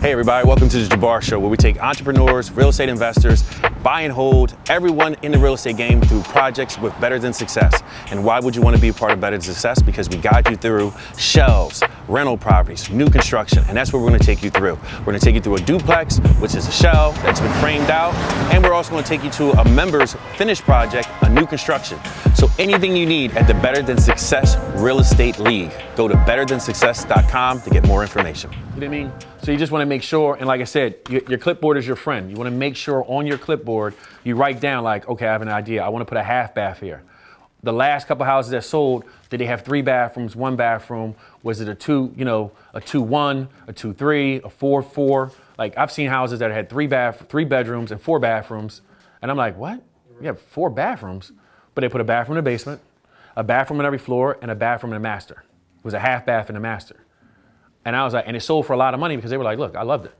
Hey everybody, welcome to the Jabbar Show, where we take entrepreneurs, real estate investors, buy and hold, everyone in the real estate game through projects with Better Than Success. And why would you want to be a part of Better Than Success? Because we guide you through shells, rental properties, new construction, and that's what we're going to take you through. We're going to take you through a duplex, which is a shell that's been framed out, and we're also going to take you to a member's finished project, a new construction. So anything you need at the Better Than Success Real Estate League, go to betterthansuccess.com to get more information. You know what I mean? So you just want to make sure, and like I said, your clipboard is your friend. You want to make sure on your clipboard, you write down like, okay, I have an idea. I want to put a half bath here. The last couple houses that sold, did they have 3 bathrooms, 1 bathroom? Was it a 2-1, a 2-3, a 4-4? Like I've seen houses that had 3 bedrooms and 4 bathrooms. And I'm like, what? You have 4 bathrooms? But they put a bathroom in the basement, a bathroom on every floor, and a bathroom in the master. It was a half bath in the master. And I was like, and it sold for a lot of money because they were like, look, I loved it.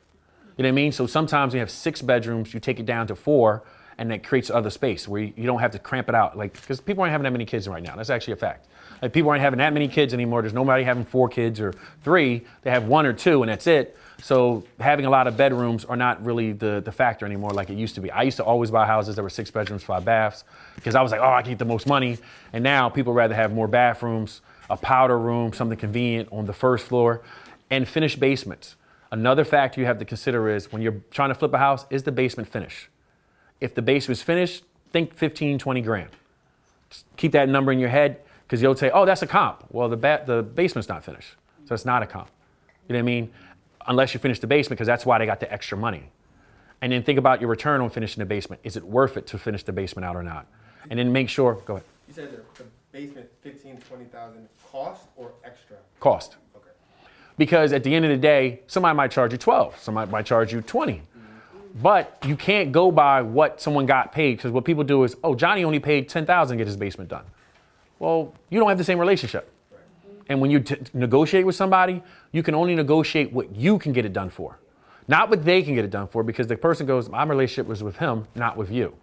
You know what I mean? So sometimes you have 6 bedrooms, you take it down to 4, and that creates other space where you don't have to cramp it out. Like, because people aren't having that many kids right now. That's actually a fact. Like people aren't having that many kids anymore. There's nobody having 4 kids or 3. They have 1 or 2 and that's it. So having a lot of bedrooms are not really the factor anymore like it used to be. I used to always buy houses that were 6 bedrooms, 5 baths because I was like, oh, I can get the most money. And now people rather have more bathrooms, a powder room, something convenient on the first floor, and finished basements. Another factor you have to consider is when you're trying to flip a house, is the basement finished? If the basement's finished, think 15, 20 grand. Just keep that number in your head because you'll say, oh, that's a comp. Well, the basement's not finished, so it's not a comp. You know what I mean? Unless you finish the basement because that's why they got the extra money. And then think about your return on finishing the basement. Is it worth it to finish the basement out or not? And then make sure, go ahead. You said the basement, 15, 20,000 cost or extra? Cost. Okay. Because at the end of the day, somebody might charge you 12, somebody might charge you 20. But you can't go by what someone got paid because what people do is, oh, Johnny only paid 10,000 to get his basement done. Well, you don't have the same relationship. Right. And when you negotiate with somebody, you can only negotiate what you can get it done for. Not what they can get it done for because the person goes, my relationship was with him, not with you.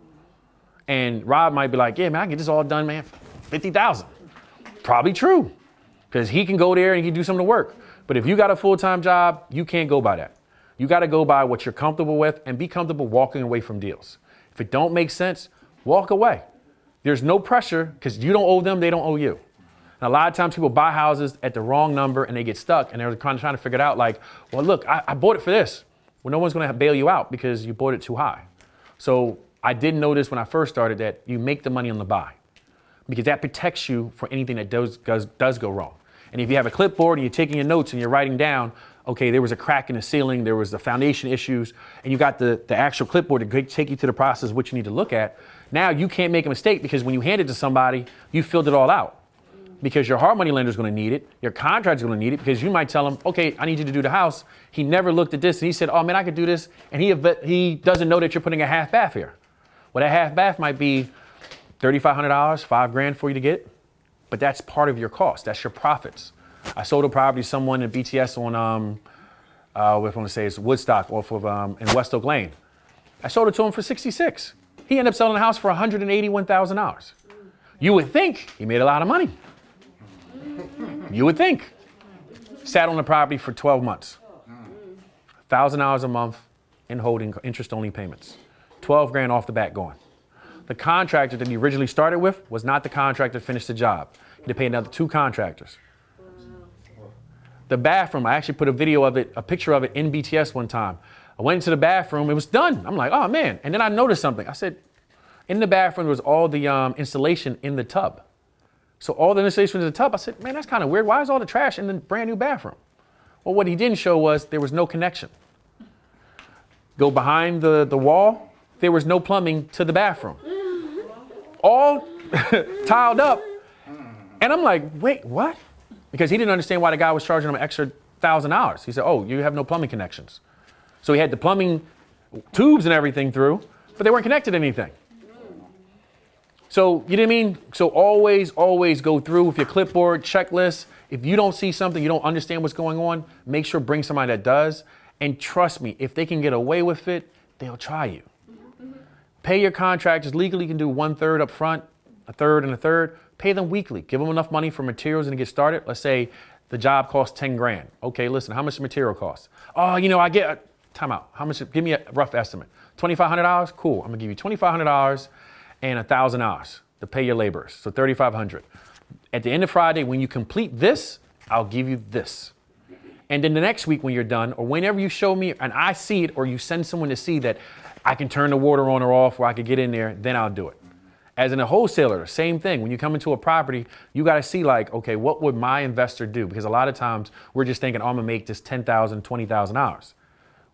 And Rob might be like, yeah, man, I can get this all done, man, 50,000. Probably true because he can go there and he can do some of the work. But if you got a full-time job, you can't go by that. You got to go by what you're comfortable with and be comfortable walking away from deals. If it don't make sense, walk away. There's no pressure because you don't owe them, they don't owe you. And a lot of times people buy houses at the wrong number and they get stuck and they're trying to figure it out like, well, look, I bought it for this. Well, no one's going to bail you out because you bought it too high. So I did notice when I first started that you make the money on the buy because that protects you for anything that does go wrong. And if you have a clipboard and you're taking your notes and you're writing down, okay, there was a crack in the ceiling, there was the foundation issues, and you got the actual clipboard to take you to the process of what you need to look at. Now you can't make a mistake because when you hand it to somebody, you filled it all out. Because your hard money lender is going to need it, your contractor's going to need it, because you might tell him, okay, I need you to do the house. He never looked at this and he said, oh man, I could do this. And he doesn't know that you're putting a half bath here. Well, that half bath might be $3,500, $5 grand for you to get, but that's part of your cost. That's your profits. I sold a property to someone in BTS on, I want to say it's Woodstock off of, in West Oak Lane. I sold it to him for 66. He ended up selling the house for $181,000. You would think he made a lot of money. You would think. Sat on the property for 12 months. $1,000 a month in holding interest-only payments. 12 grand off the bat going. The contractor that he originally started with was not the contractor that finished the job. He had to pay another 2 contractors. The bathroom, I actually put a picture of it in BTS one time. I went into the bathroom, it was done. I'm like, oh man. And then I noticed something. I said, in the bathroom was all the installation in the tub. So all the installation in the tub, I said, man, that's kind of weird. Why is all the trash in the brand new bathroom? Well, what he didn't show was there was no connection. Go behind the wall, there was no plumbing to the bathroom. All tiled up. And I'm like, wait, what? Because he didn't understand why the guy was charging him an extra $1,000. He said, oh, you have no plumbing connections. So he had the plumbing tubes and everything through, but they weren't connected to anything. So, you know what I mean? So always go through with your clipboard, checklist. If you don't see something, you don't understand what's going on, make sure bring somebody that does. And trust me, if they can get away with it, they'll try you. Pay your contractors legally. You can do 1/3 up front, 1/3 and 1/3. Pay them weekly. Give them enough money for materials and to get started. Let's say the job costs 10 grand. Okay, listen, how much does material cost? Oh, I get time out. How much? Give me a rough estimate. $2,500? Cool. I'm gonna give you $2,500 and $1,000 to pay your laborers. So $3,500. At the end of Friday, when you complete this, I'll give you this. And then the next week when you're done, or whenever you show me and I see it, or you send someone to see that I can turn the water on or off, or I can get in there, then I'll do it. As in a wholesaler, same thing. When you come into a property, you got to see like, okay, what would my investor do? Because a lot of times we're just thinking, oh, I'm gonna make this $10,000, $20,000.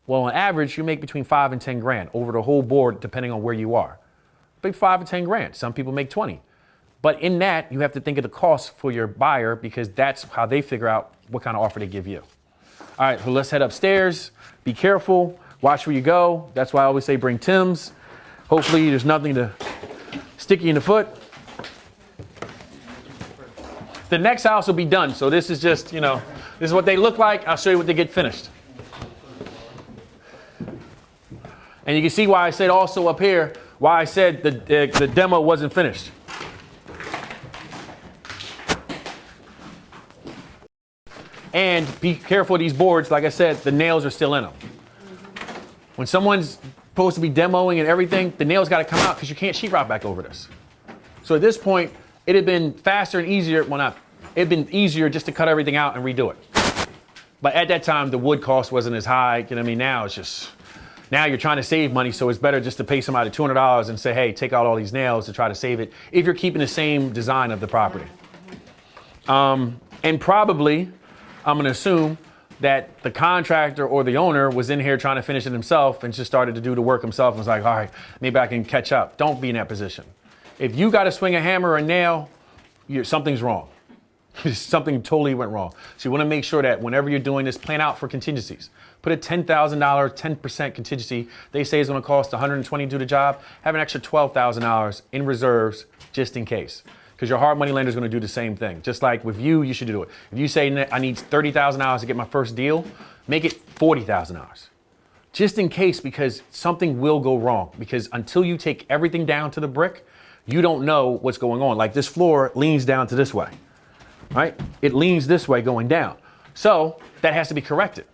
Well, on average, you make between 5 and 10 grand over the whole board, depending on where you are. Big 5 or 10 grand. Some people make 20. But in that, you have to think of the cost for your buyer because that's how they figure out what kind of offer they give you. All right, so let's head upstairs. Be careful. Watch where you go. That's why I always say bring Tim's. Hopefully there's nothing to stick you in the foot. The next house will be done. So this is just, this is what they look like. I'll show you what they get finished. And you can see why I said also up here, why I said the demo wasn't finished. And be careful of these boards. Like I said, the nails are still in them. When someone's supposed to be demoing and everything, the nails got to come out because you can't sheetrock back over this. So at this point, it had been faster and easier. Well, it'd been easier just to cut everything out and redo it. But at that time, the wood cost wasn't as high. You know what I mean? Now it's just, now you're trying to save money. So it's better just to pay somebody $200 and say, hey, take out all these nails to try to save it if you're keeping the same design of the property. And probably, I'm going to assume that the contractor or the owner was in here trying to finish it himself and just started to do the work himself and was like, all right, maybe I can catch up. Don't be in that position. If you got to swing a hammer or a nail, something's wrong. Something totally went wrong. So you want to make sure that whenever you're doing this, plan out for contingencies. Put a $10,000, 10% contingency. They say it's going to cost $120 to do the job. Have an extra $12,000 in reserves just in case. Because your hard money lender is going to do the same thing. Just like with you, you should do it. If you say I need $30,000 to get my first deal, make it $40,000. Just in case, because something will go wrong. Because until you take everything down to the brick, you don't know what's going on. Like this floor leans down to this way, right? It leans this way going down. So that has to be corrected.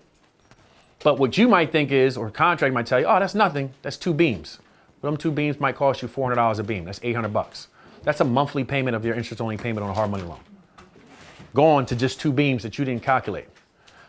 But what you might think is, or a contractor might tell you, oh, that's nothing. That's 2 beams. But them 2 beams might cost you $400 a beam. That's $800. That's a monthly payment of your interest-only payment on a hard money loan. Gone to just 2 beams that you didn't calculate.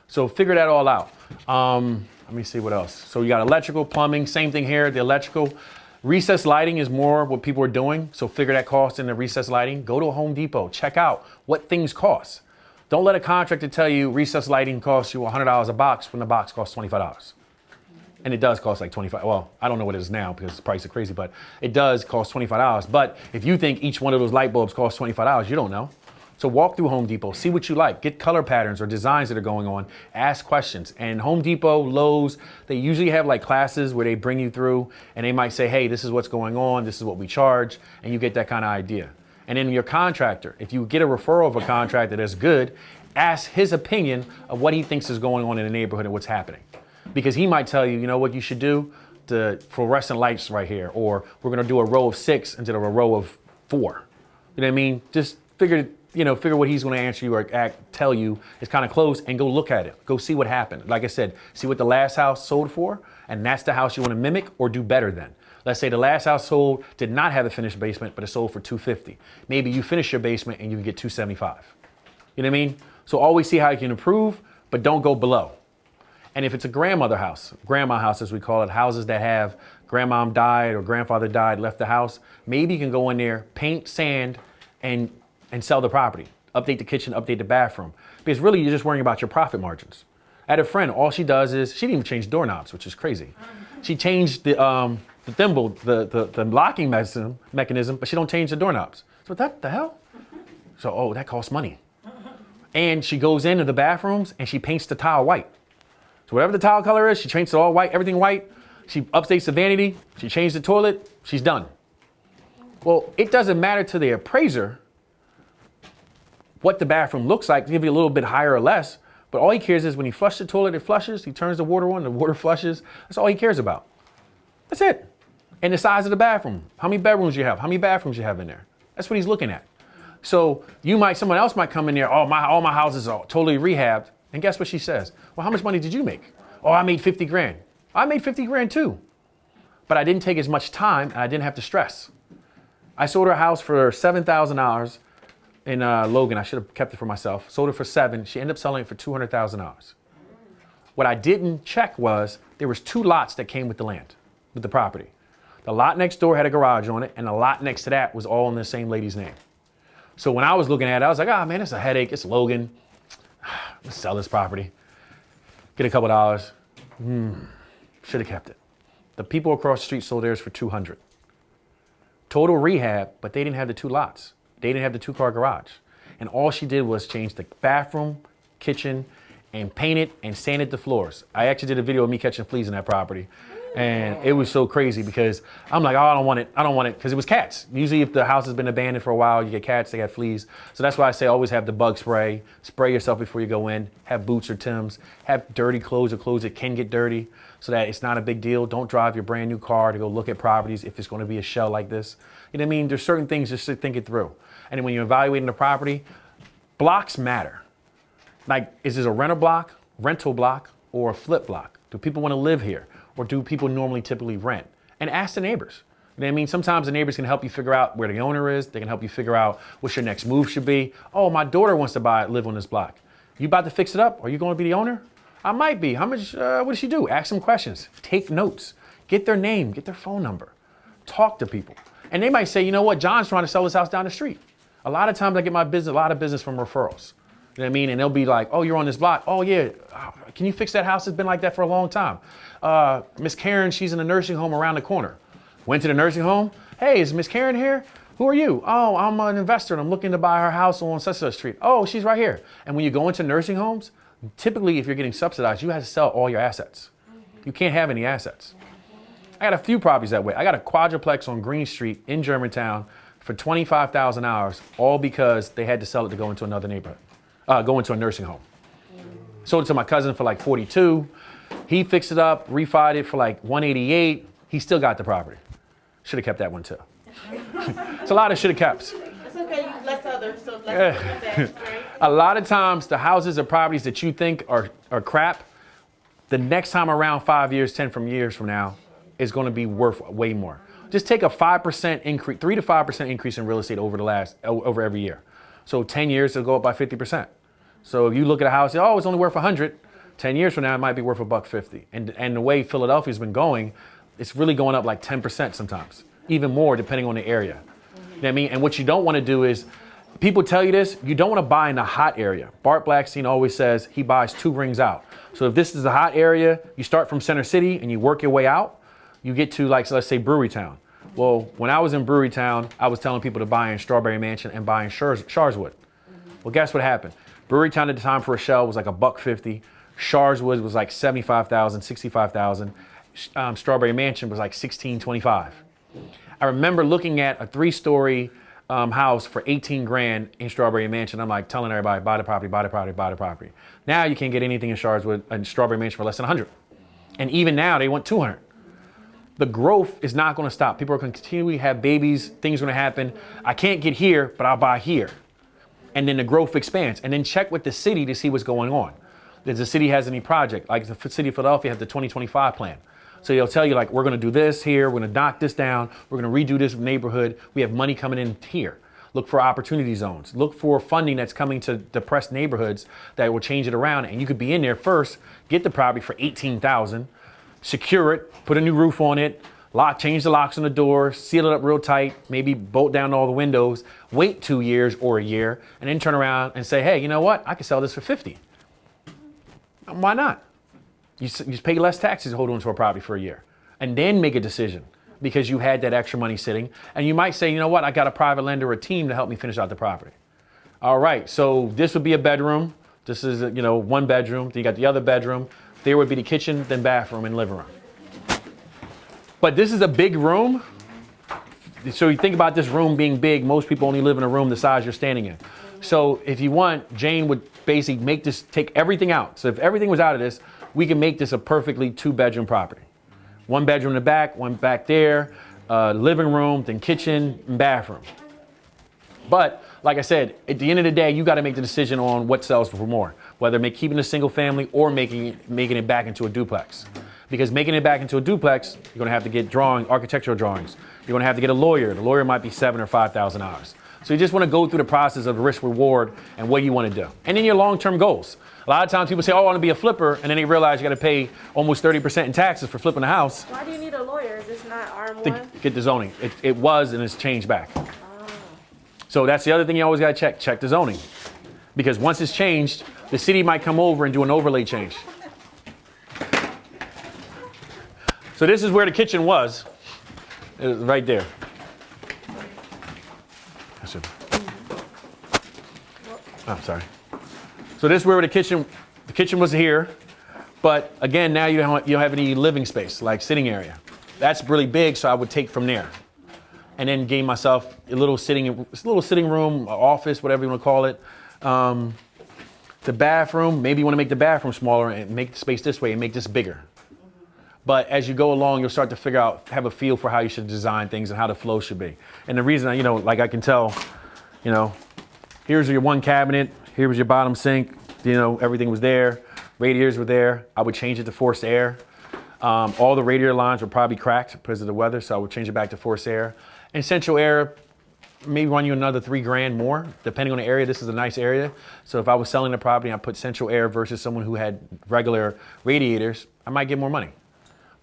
So figure that all out. Let me see what else. So you got electrical, plumbing, same thing here. The electrical, recessed lighting is more what people are doing. So figure that cost in the recessed lighting. Go to a Home Depot. Check out what things cost. Don't let a contractor tell you recessed lighting costs you $100 a box when the box costs $25. And it does cost like $25. Well, I don't know what it is now because the price is crazy, but it does cost $25. But if you think each one of those light bulbs costs $25, you don't know. So walk through Home Depot, see what you like, get color patterns or designs that are going on, ask questions. And Home Depot, Lowe's, they usually have like classes where they bring you through and they might say, hey, this is what's going on, this is what we charge, and you get that kind of idea. And then your contractor, if you get a referral of a contractor that's good, ask his opinion of what he thinks is going on in the neighborhood and what's happening. Because he might tell you, you know what you should do? The fluorescent lights right here, or we're gonna do a row of 6 instead of a row of 4. You know what I mean? Just figure what he's gonna answer you or tell you is kind of close and go look at it. Go see what happened. Like I said, see what the last house sold for, and that's the house you wanna mimic or do better than. Let's say the last house sold did not have a finished basement, but it sold for $250. Maybe you finish your basement and you can get $275. You know what I mean? So always see how you can improve, but don't go below. And if it's a grandma house as we call it, houses that have grandmom died or grandfather died, left the house, maybe you can go in there, paint, sand, and sell the property. Update the kitchen, update the bathroom. Because really you're just worrying about your profit margins. I had a friend, all she does is, she didn't even change doorknobs, which is crazy. She changed the thimble, the locking mechanism, but she don't change the doorknobs. So what the hell? So, that costs money. And she goes into the bathrooms and she paints the tile white. So whatever the tile color is, she paints it all white, everything white. She updates the vanity, she changed the toilet, she's done. Well, it doesn't matter to the appraiser what the bathroom looks like, give you a little bit higher or less, but all he cares is when he flushes the toilet, it flushes, he turns the water on, the water flushes. That's all he cares about. That's it. And the size of the bathroom, how many bedrooms you have, how many bathrooms you have in there. That's what he's looking at. So someone else might come in there, all my houses are totally rehabbed. And guess what she says? Well, how much money did you make? Oh, I made 50 grand. I made 50 grand too, but I didn't take as much time and I didn't have to stress. I sold her a house for $7,000 in Logan. I should have kept it for myself. Sold it for $7,000. She ended up selling it for $200,000. What I didn't check was there was 2 lots that came with the land, with the property. The lot next door had a garage on it, and the lot next to that was all in the same lady's name. So when I was looking at it, I was like, oh man, it's a headache. It's Logan. Let's sell this property. Get a couple dollars. Should have kept it. The people across the street sold theirs for $200,000. Total rehab, but they didn't have the 2 lots. They didn't have the 2-car garage. And all she did was change the bathroom, kitchen, and paint it and sanded the floors. I actually did a video of me catching fleas in that property. And it was so crazy because I'm like, oh, I don't want it, because it was cats. Usually if the house has been abandoned for a while, you get cats, they got fleas. So that's why I say always have the bug spray, spray yourself before you go in, have boots or Timbs, have dirty clothes or clothes that can get dirty so that it's not a big deal. Don't drive your brand new car to go look at properties if it's going to be a shell like this. You know what I mean? There's certain things just to think it through. And then when you're evaluating the property, blocks matter. Like, is this a rental block, or a flip block? Do people want to live here? Or do people normally typically rent? And ask the neighbors. You know what I mean? Sometimes the neighbors can help you figure out where the owner is. They can help you figure out what your next move should be. Oh, my daughter wants to live on this block. You about to fix it up? Are you going to be the owner? I might be. How much, what does she do? Ask some questions. Take notes. Get their name. Get their phone number. Talk to people. And they might say, you know what? John's trying to sell his house down the street. A lot of times I get a lot of business from referrals. You know what I mean? And they'll be like, oh, you're on this block. Oh, yeah. Can you fix that house? It's been like that for a long time. Miss Karen, she's in a nursing home around the corner. Went to the nursing home. Hey, is Miss Karen here? Who are you? Oh, I'm an investor and I'm looking to buy her house on such and such street. Oh, she's right here. And when you go into nursing homes, typically if you're getting subsidized, you have to sell all your assets. You can't have any assets. I got a few properties that way. I got a quadruplex on Green Street in Germantown for $25,000, all because they had to sell it to go into another neighborhood. Go into a nursing home. Sold it to my cousin for like 42. He fixed it up, refied it for like 188. He still got the property. Should have kept that one too. It's a lot of should have kept. It's okay, let's others, so let's that, right? A lot of times the houses or properties that you think are crap, the next time around 5 years, 10 years from now, is going to be worth way more. Just take a 5% increase, 3 to 5% increase in real estate over every year. So 10 years, it'll go up by 50%. So if you look at a house, oh, it's only worth 100. 10 years from now, it might be worth $150. And the way Philadelphia's been going, it's really going up like 10% sometimes, even more depending on the area. You know what I mean? And what you don't want to do is, people tell you this, you don't want to buy in a hot area. Bart Blackstein always says he buys 2 rings out. So if this is a hot area, you start from Center City and you work your way out, you get to like, so let's say Brewery Town. Well, when I was in Brewery Town, I was telling people to buy in Strawberry Mansion and buy in Sharswood. Well, guess what happened? Brewery Town at the time for a shell was like $150. Sharswood was like $75,000, $65,000. Strawberry Mansion was like $1625. I remember looking at a 3-story house for 18 grand in Strawberry Mansion. I'm like telling everybody, buy the property, buy the property, buy the property. Now you can't get anything in Sharswood and Strawberry Mansion for less than 100. And even now they want 200. The growth is not going to stop. People are going to continually have babies. Things are going to happen. I can't get here, but I'll buy here. And then the growth expands. And then check with the city to see what's going on. Does the city has any project? Like the city of Philadelphia has the 2025 plan. So they'll tell you like, we're going to do this here. We're going to knock this down. We're going to redo this neighborhood. We have money coming in here. Look for opportunity zones. Look for funding that's coming to depressed neighborhoods that will change it around. And you could be in there first, get the property for $18,000. Secure it, put a new roof on it, change the locks on the door, seal it up real tight, maybe bolt down all the windows, wait 2 years or a year, and then turn around and say, hey, you know what? I could sell this for 50. Why not? You pay less taxes to hold on to a property for a year and then make a decision because you had that extra money sitting. And you might say, you know what? I got a private lender or a team to help me finish out the property. All right, so this would be a bedroom. This is, 1 bedroom. Then you got the other bedroom. There would be the kitchen, then bathroom and living room. But this is a big room. So you think about this room being big. Most people only live in a room the size you're standing in. So if you want, Jane would basically take everything out. So if everything was out of this, we can make this a perfectly 2-bedroom property. 1 bedroom in the back, 1 back there, living room, then kitchen and bathroom. But like I said, at the end of the day, you got to make the decision on what sells for more, whether keeping a single family or making it back into a duplex. Because making it back into a duplex, you're gonna have to get architectural drawings. You're gonna have to get a lawyer. The lawyer might be $7,000 or $5,000. So you just wanna go through the process of risk reward and what you wanna do. And then your long-term goals. A lot of times people say, oh, I wanna be a flipper, and then they realize you gotta pay almost 30% in taxes for flipping a house. Why do you need a lawyer? Is this not To RM1? get the zoning. It was, and it's changed back. So that's the other thing you always gotta check. Check the zoning. Because once it's changed, the city might come over and do an overlay change. So this is where the kitchen was. It was right there. I'm sorry. So this is where the kitchen was here. But again, now you don't have any living space, like sitting area. That's really big, so I would take from there. And then gain myself a little sitting room, office, whatever you want to call it. The bathroom, maybe you want to make the bathroom smaller and make the space this way and make this bigger. But as you go along, you'll start to figure out, have a feel for how you should design things and how the flow should be. And the reason, like I can tell, here's your one cabinet, here was your bottom sink, everything was there, radiators were there. I would change it to forced air. All the radiator lines were probably cracked because of the weather, so I would change it back to forced air. And central air, maybe run you another $3,000 more, depending on the area. This is a nice area. So if I was selling the property and I put central air versus someone who had regular radiators, I might get more money.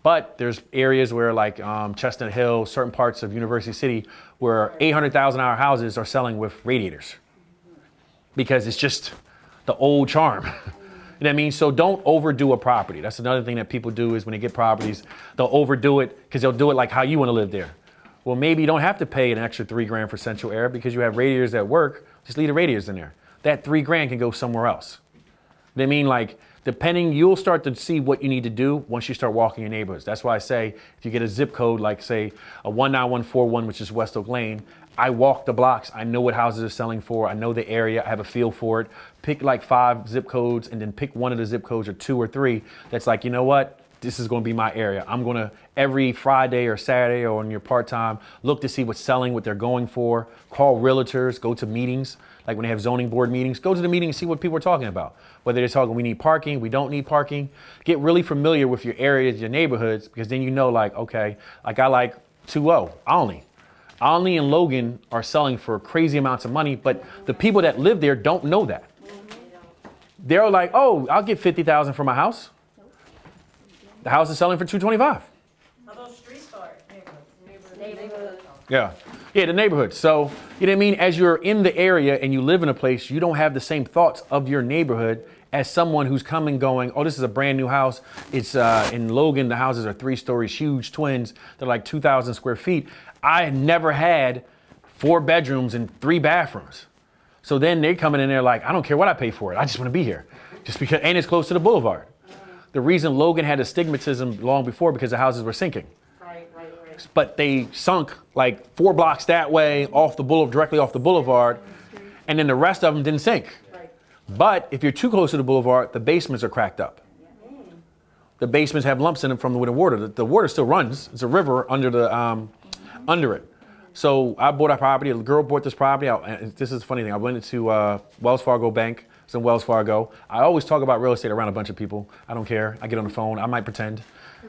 But there's areas where like Chestnut Hill, certain parts of University City, where $800,000 houses are selling with radiators. Because it's just the old charm. You know what I mean? So don't overdo a property. That's another thing that people do is when they get properties, they'll overdo it because they'll do it like how you want to live there. Well, maybe you don't have to pay an extra $3,000 for central air because you have radiators that work. Just leave the radiators in there. That $3,000 can go somewhere else. You know what I mean? Like, you'll start to see what you need to do once you start walking your neighborhoods. That's why I say, if you get a zip code, like say a 19141, which is West Oak Lane, I walk the blocks. I know what houses are selling for. I know the area. I have a feel for it. Pick like 5 zip codes and then pick one of the zip codes or 2 or 3. That's like, you know what? This is going to be my area. I'm going to every Friday or Saturday or on your part-time, look to see what's selling, what they're going for. Call realtors, go to meetings. Like when they have zoning board meetings, go to the meeting and see what people are talking about. Whether they're talking, we need parking, we don't need parking. Get really familiar with your areas, your neighborhoods, because then you know like, okay, like I like 2-0, Olney. Olney and Logan are selling for crazy amounts of money, but the people that live there don't know that. They're like, oh, I'll get $50,000 for my house. The house is selling for $225. How those streets are? Neighborhoods. Yeah, the neighborhood. So, you know what I mean? As you're in the area and you live in a place, you don't have the same thoughts of your neighborhood as someone who's coming going, oh, this is a brand new house. It's in Logan, the houses are 3 stories, huge twins. They're like 2,000 square feet. I never had 4 bedrooms and 3 bathrooms. So then they're coming in there like, I don't care what I pay for it. I just want to be here. Just because, and it's close to the boulevard. The reason Logan had astigmatism long before because the houses were sinking. Right. But they sunk like 4 blocks that way, directly off the boulevard, and then the rest of them didn't sink. Right. But if you're too close to the boulevard, the basements are cracked up. The basements have lumps in them from the water. The water still runs. It's a river under it. So I bought a property. A girl bought this property. This is the funny thing. I went into Wells Fargo Bank. It's in Wells Fargo. I always talk about real estate around a bunch of people. I don't care. I get on the phone. I might pretend.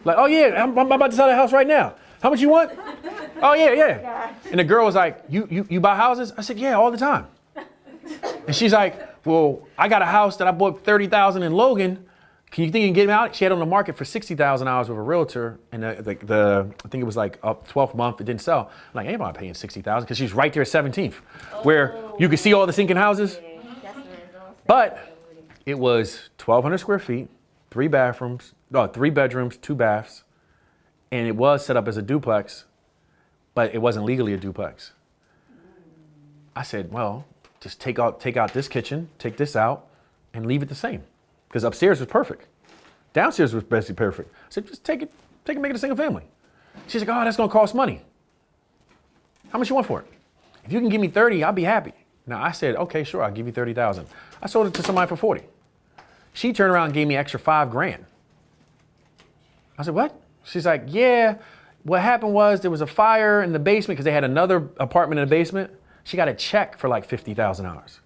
Like, oh yeah, I'm about to sell the house right now. How much you want? Oh yeah. And the girl was like, you buy houses? I said, yeah, all the time. And she's like, well, I got a house that I bought $30,000 in Logan. Can you think you can get me out? She had it on the market for $60,000 with a realtor, and I think it was like up 12th month. It didn't sell. I'm like, ain't nobody paying $60,000 because she's right there at 17th, where you can see all the sinking houses. But it was 1,200 square feet, 3 bedrooms, 2 baths, and it was set up as a duplex, but it wasn't legally a duplex. I said, well, just take out this kitchen, take this out, and leave it the same. Because upstairs was perfect. Downstairs was basically perfect. I said, just take it, make it a single family. She's like, oh, that's gonna cost money. How much you want for it? If you can give me 30, I'll be happy. Now I said, okay, sure, I'll give you 30,000. I sold it to somebody for 40. She turned around and gave me extra $5,000. I said, what? She's like, yeah, what happened was there was a fire in the basement because they had another apartment in the basement. She got a check for like $50,000.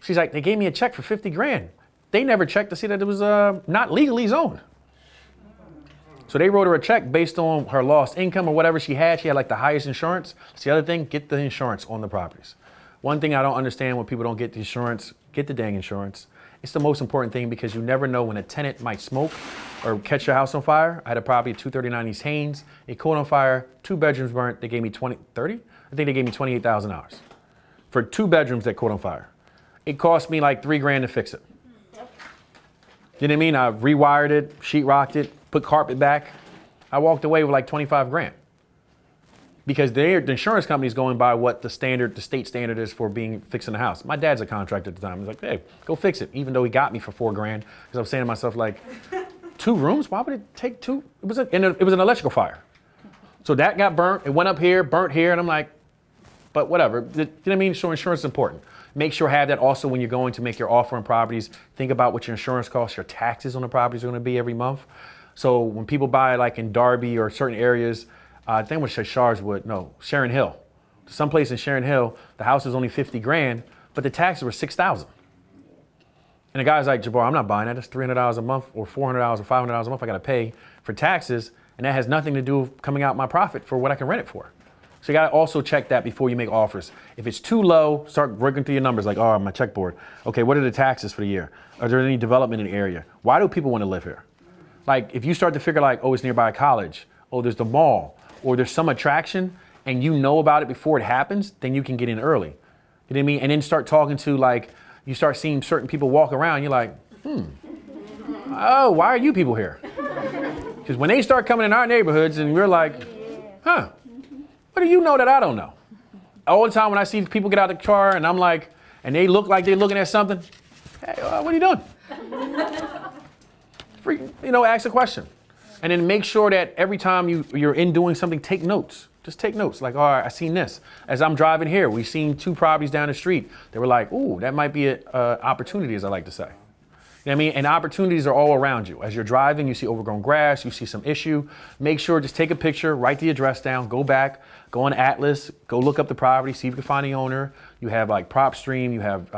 She's like, they gave me a check for $50,000. They never checked to see that it was not legally zoned. So they wrote her a check based on her lost income or whatever she had. She had like the highest insurance. That's the other thing, get the insurance on the properties. One thing I don't understand when people don't get the insurance, get the dang insurance. It's the most important thing because you never know when a tenant might smoke or catch your house on fire. I had a property at 239 East Haynes. It caught on fire, 2 bedrooms burnt. They gave me 30? I think they gave me $28,000 for 2 bedrooms that caught on fire. It cost me like $3,000 to fix it. You know what I mean? I rewired it, sheetrocked it, put carpet back. I walked away with like $25,000 because the insurance company is going by what the state standard is for fixing the house. My dad's a contractor at the time. He's like, hey, go fix it. Even though he got me for $4,000, because I was saying to myself like, 2 rooms? Why would it take 2? It was an electrical fire. So that got burnt. It went up here, burnt here, and I'm like, but whatever. You know what I mean? So insurance is important. Make sure have that also when you're going to make your offer on properties. Think about what your insurance costs, your taxes on the properties are going to be every month. So when people buy like in Darby or certain areas, I think it was Sharon Hill. Someplace in Sharon Hill, the house is only $50,000, but the taxes were $6,000. And the guy's like, Jabbar, I'm not buying that. That's $300 a month or $400 or $500 a month I got to pay for taxes, and that has nothing to do with coming out my profit for what I can rent it for. So you got to also check that before you make offers. If it's too low, start working through your numbers like, oh, my checkboard. Okay, what are the taxes for the year? Are there any development in the area? Why do people want to live here? Like if you start to figure like, oh, it's nearby a college, oh, there's the mall, or there's some attraction, and you know about it before it happens, then you can get in early. You know what I mean? And then start talking to like, you start seeing certain people walk around, you're like, oh, why are you people here? Because when they start coming in our neighborhoods and we're like, huh, what do you know that I don't know? All the time when I see people get out of the car and I'm like, and they look like they're looking at something, hey, what are you doing? Ask a question. And then make sure that every time you're in doing something, take notes. Just take notes. Like, all right, I seen this. As I'm driving here, we've seen 2 properties down the street. They were like, ooh, that might be an opportunity, as I like to say. You know what I mean? And opportunities are all around you. As you're driving, you see overgrown grass, you see some issue. Make sure, just take a picture, write the address down, go back, go on Atlas, go look up the property, see if you can find the owner. You have like PropStream, you have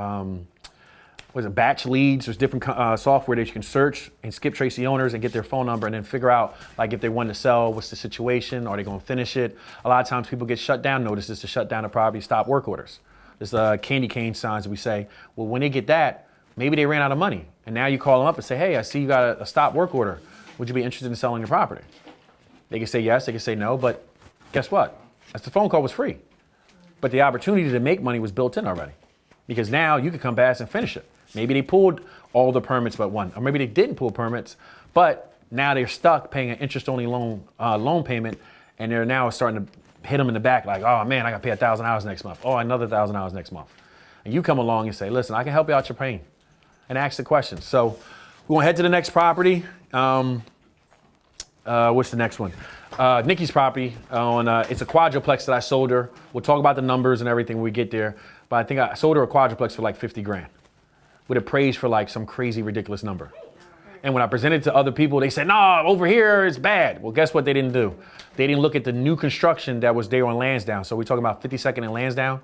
batch leads. There's different software that you can search and skip trace the owners and get their phone number and then figure out like if they want to sell, what's the situation, are they going to finish it? A lot of times people get shut down notices to shut down the property, stop work orders. There's candy cane signs we say, well, when they get that, maybe they ran out of money. And now you call them up and say, hey, I see you got a stop work order. Would you be interested in selling your property? They can say yes, they can say no, but guess what? The phone call was free. But the opportunity to make money was built in already. Because now you could come past and finish it. Maybe they pulled all the permits but one, or maybe they didn't pull permits, but now they're stuck paying an interest-only loan payment, and they're now starting to hit them in the back like, oh man, I got to pay $1,000 next month. Oh, another $1,000 next month. And you come along and say, listen, I can help you out your pain, and ask the questions. So we're gonna head to the next property. What's the next one? Nikki's property it's a quadruplex that I sold her. We'll talk about the numbers and everything when we get there, but I think I sold her a quadruplex for like $50,000. With appraised for like some crazy ridiculous number. And when I presented to other people, they said, no, over here it's bad. Well, guess what they didn't do? They didn't look at the new construction that was there on Lansdowne. So we're talking about 52nd and Lansdowne.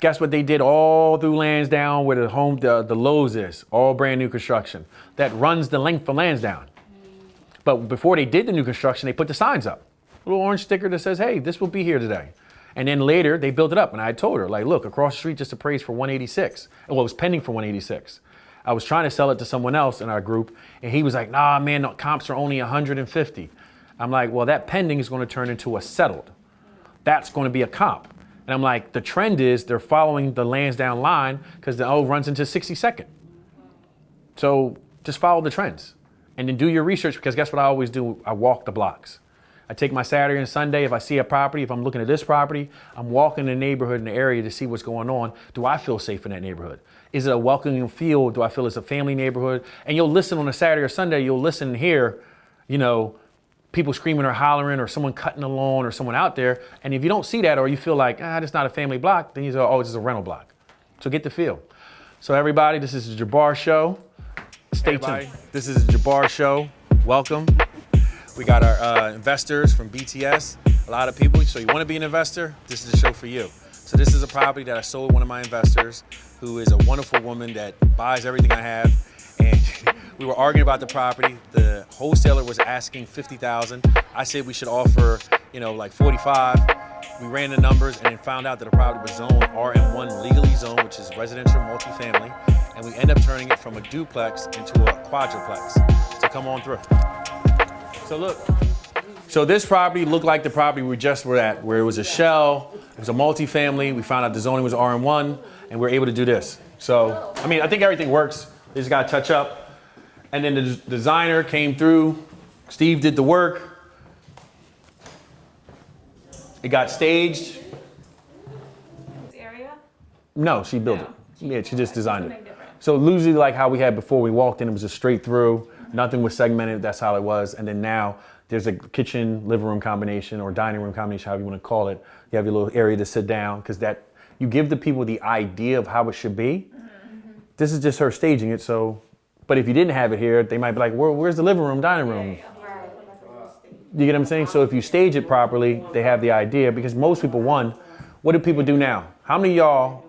Guess what they did all through Lansdowne where the Lowe's is, all brand new construction that runs the length of Lansdowne. But before they did the new construction, they put the signs up. A little orange sticker that says, hey, this will be here today. And then later they built it up, and I told her, like, look, across the street just appraised for 186. Well, it was pending for 186. I was trying to sell it to someone else in our group, and he was like, nah, man, the comps are only 150. I'm like, well, that pending is going to turn into a settled. That's going to be a comp. And I'm like, the trend is they're following the Lansdowne line because the O runs into 62nd. So just follow the trends, and then do your research, because guess what I always do? I walk the blocks. I take my Saturday and Sunday. If I see a property, if I'm looking at this property, I'm walking the neighborhood in the area to see what's going on. Do I feel safe in that neighborhood? Is it a welcoming feel? Do I feel it's a family neighborhood? And you'll listen on a Saturday or Sunday, you'll listen and hear, people screaming or hollering or someone cutting the lawn or someone out there. And if you don't see that, or you feel like, it's not a family block, then you say, oh, it's just a rental block. So get the feel. So everybody, this is the Jabbar Show. Stay tuned. This is the Jabbar Show. Welcome. We got our investors from BTS, a lot of people. So you want to be an investor? This is the show for you. So this is a property that I sold one of my investors, who is a wonderful woman that buys everything I have. And We were arguing about the property. The wholesaler was asking $50,000. I said we should offer, like 45. We ran the numbers and then found out that the property was zoned RM1 legally zoned, which is residential multifamily. And we end up turning it from a duplex into a quadruplex. So come on through. So look. So this property looked like the property we just were at, where it was a shell, it was a multifamily. We found out the zoning was RM1, and we were able to do this. So, I think everything works. They just got to touch up. And then the designer came through. Steve did the work. It got staged. This area? No, she built it. Yeah, she just designed Something it. different. So usually like how we had before, we walked in, it was just straight through. Nothing was segmented, that's how it was. And then now there's a kitchen, living room combination or dining room combination, however you want to call it. You have your little area to sit down because that you give the people the idea of how it should be. This is just her staging it. So, but if you didn't have it here, they might be like, where's the living room, dining room? You get what I'm saying? So if you stage it properly, they have the idea because most people, what do people do now? How many of y'all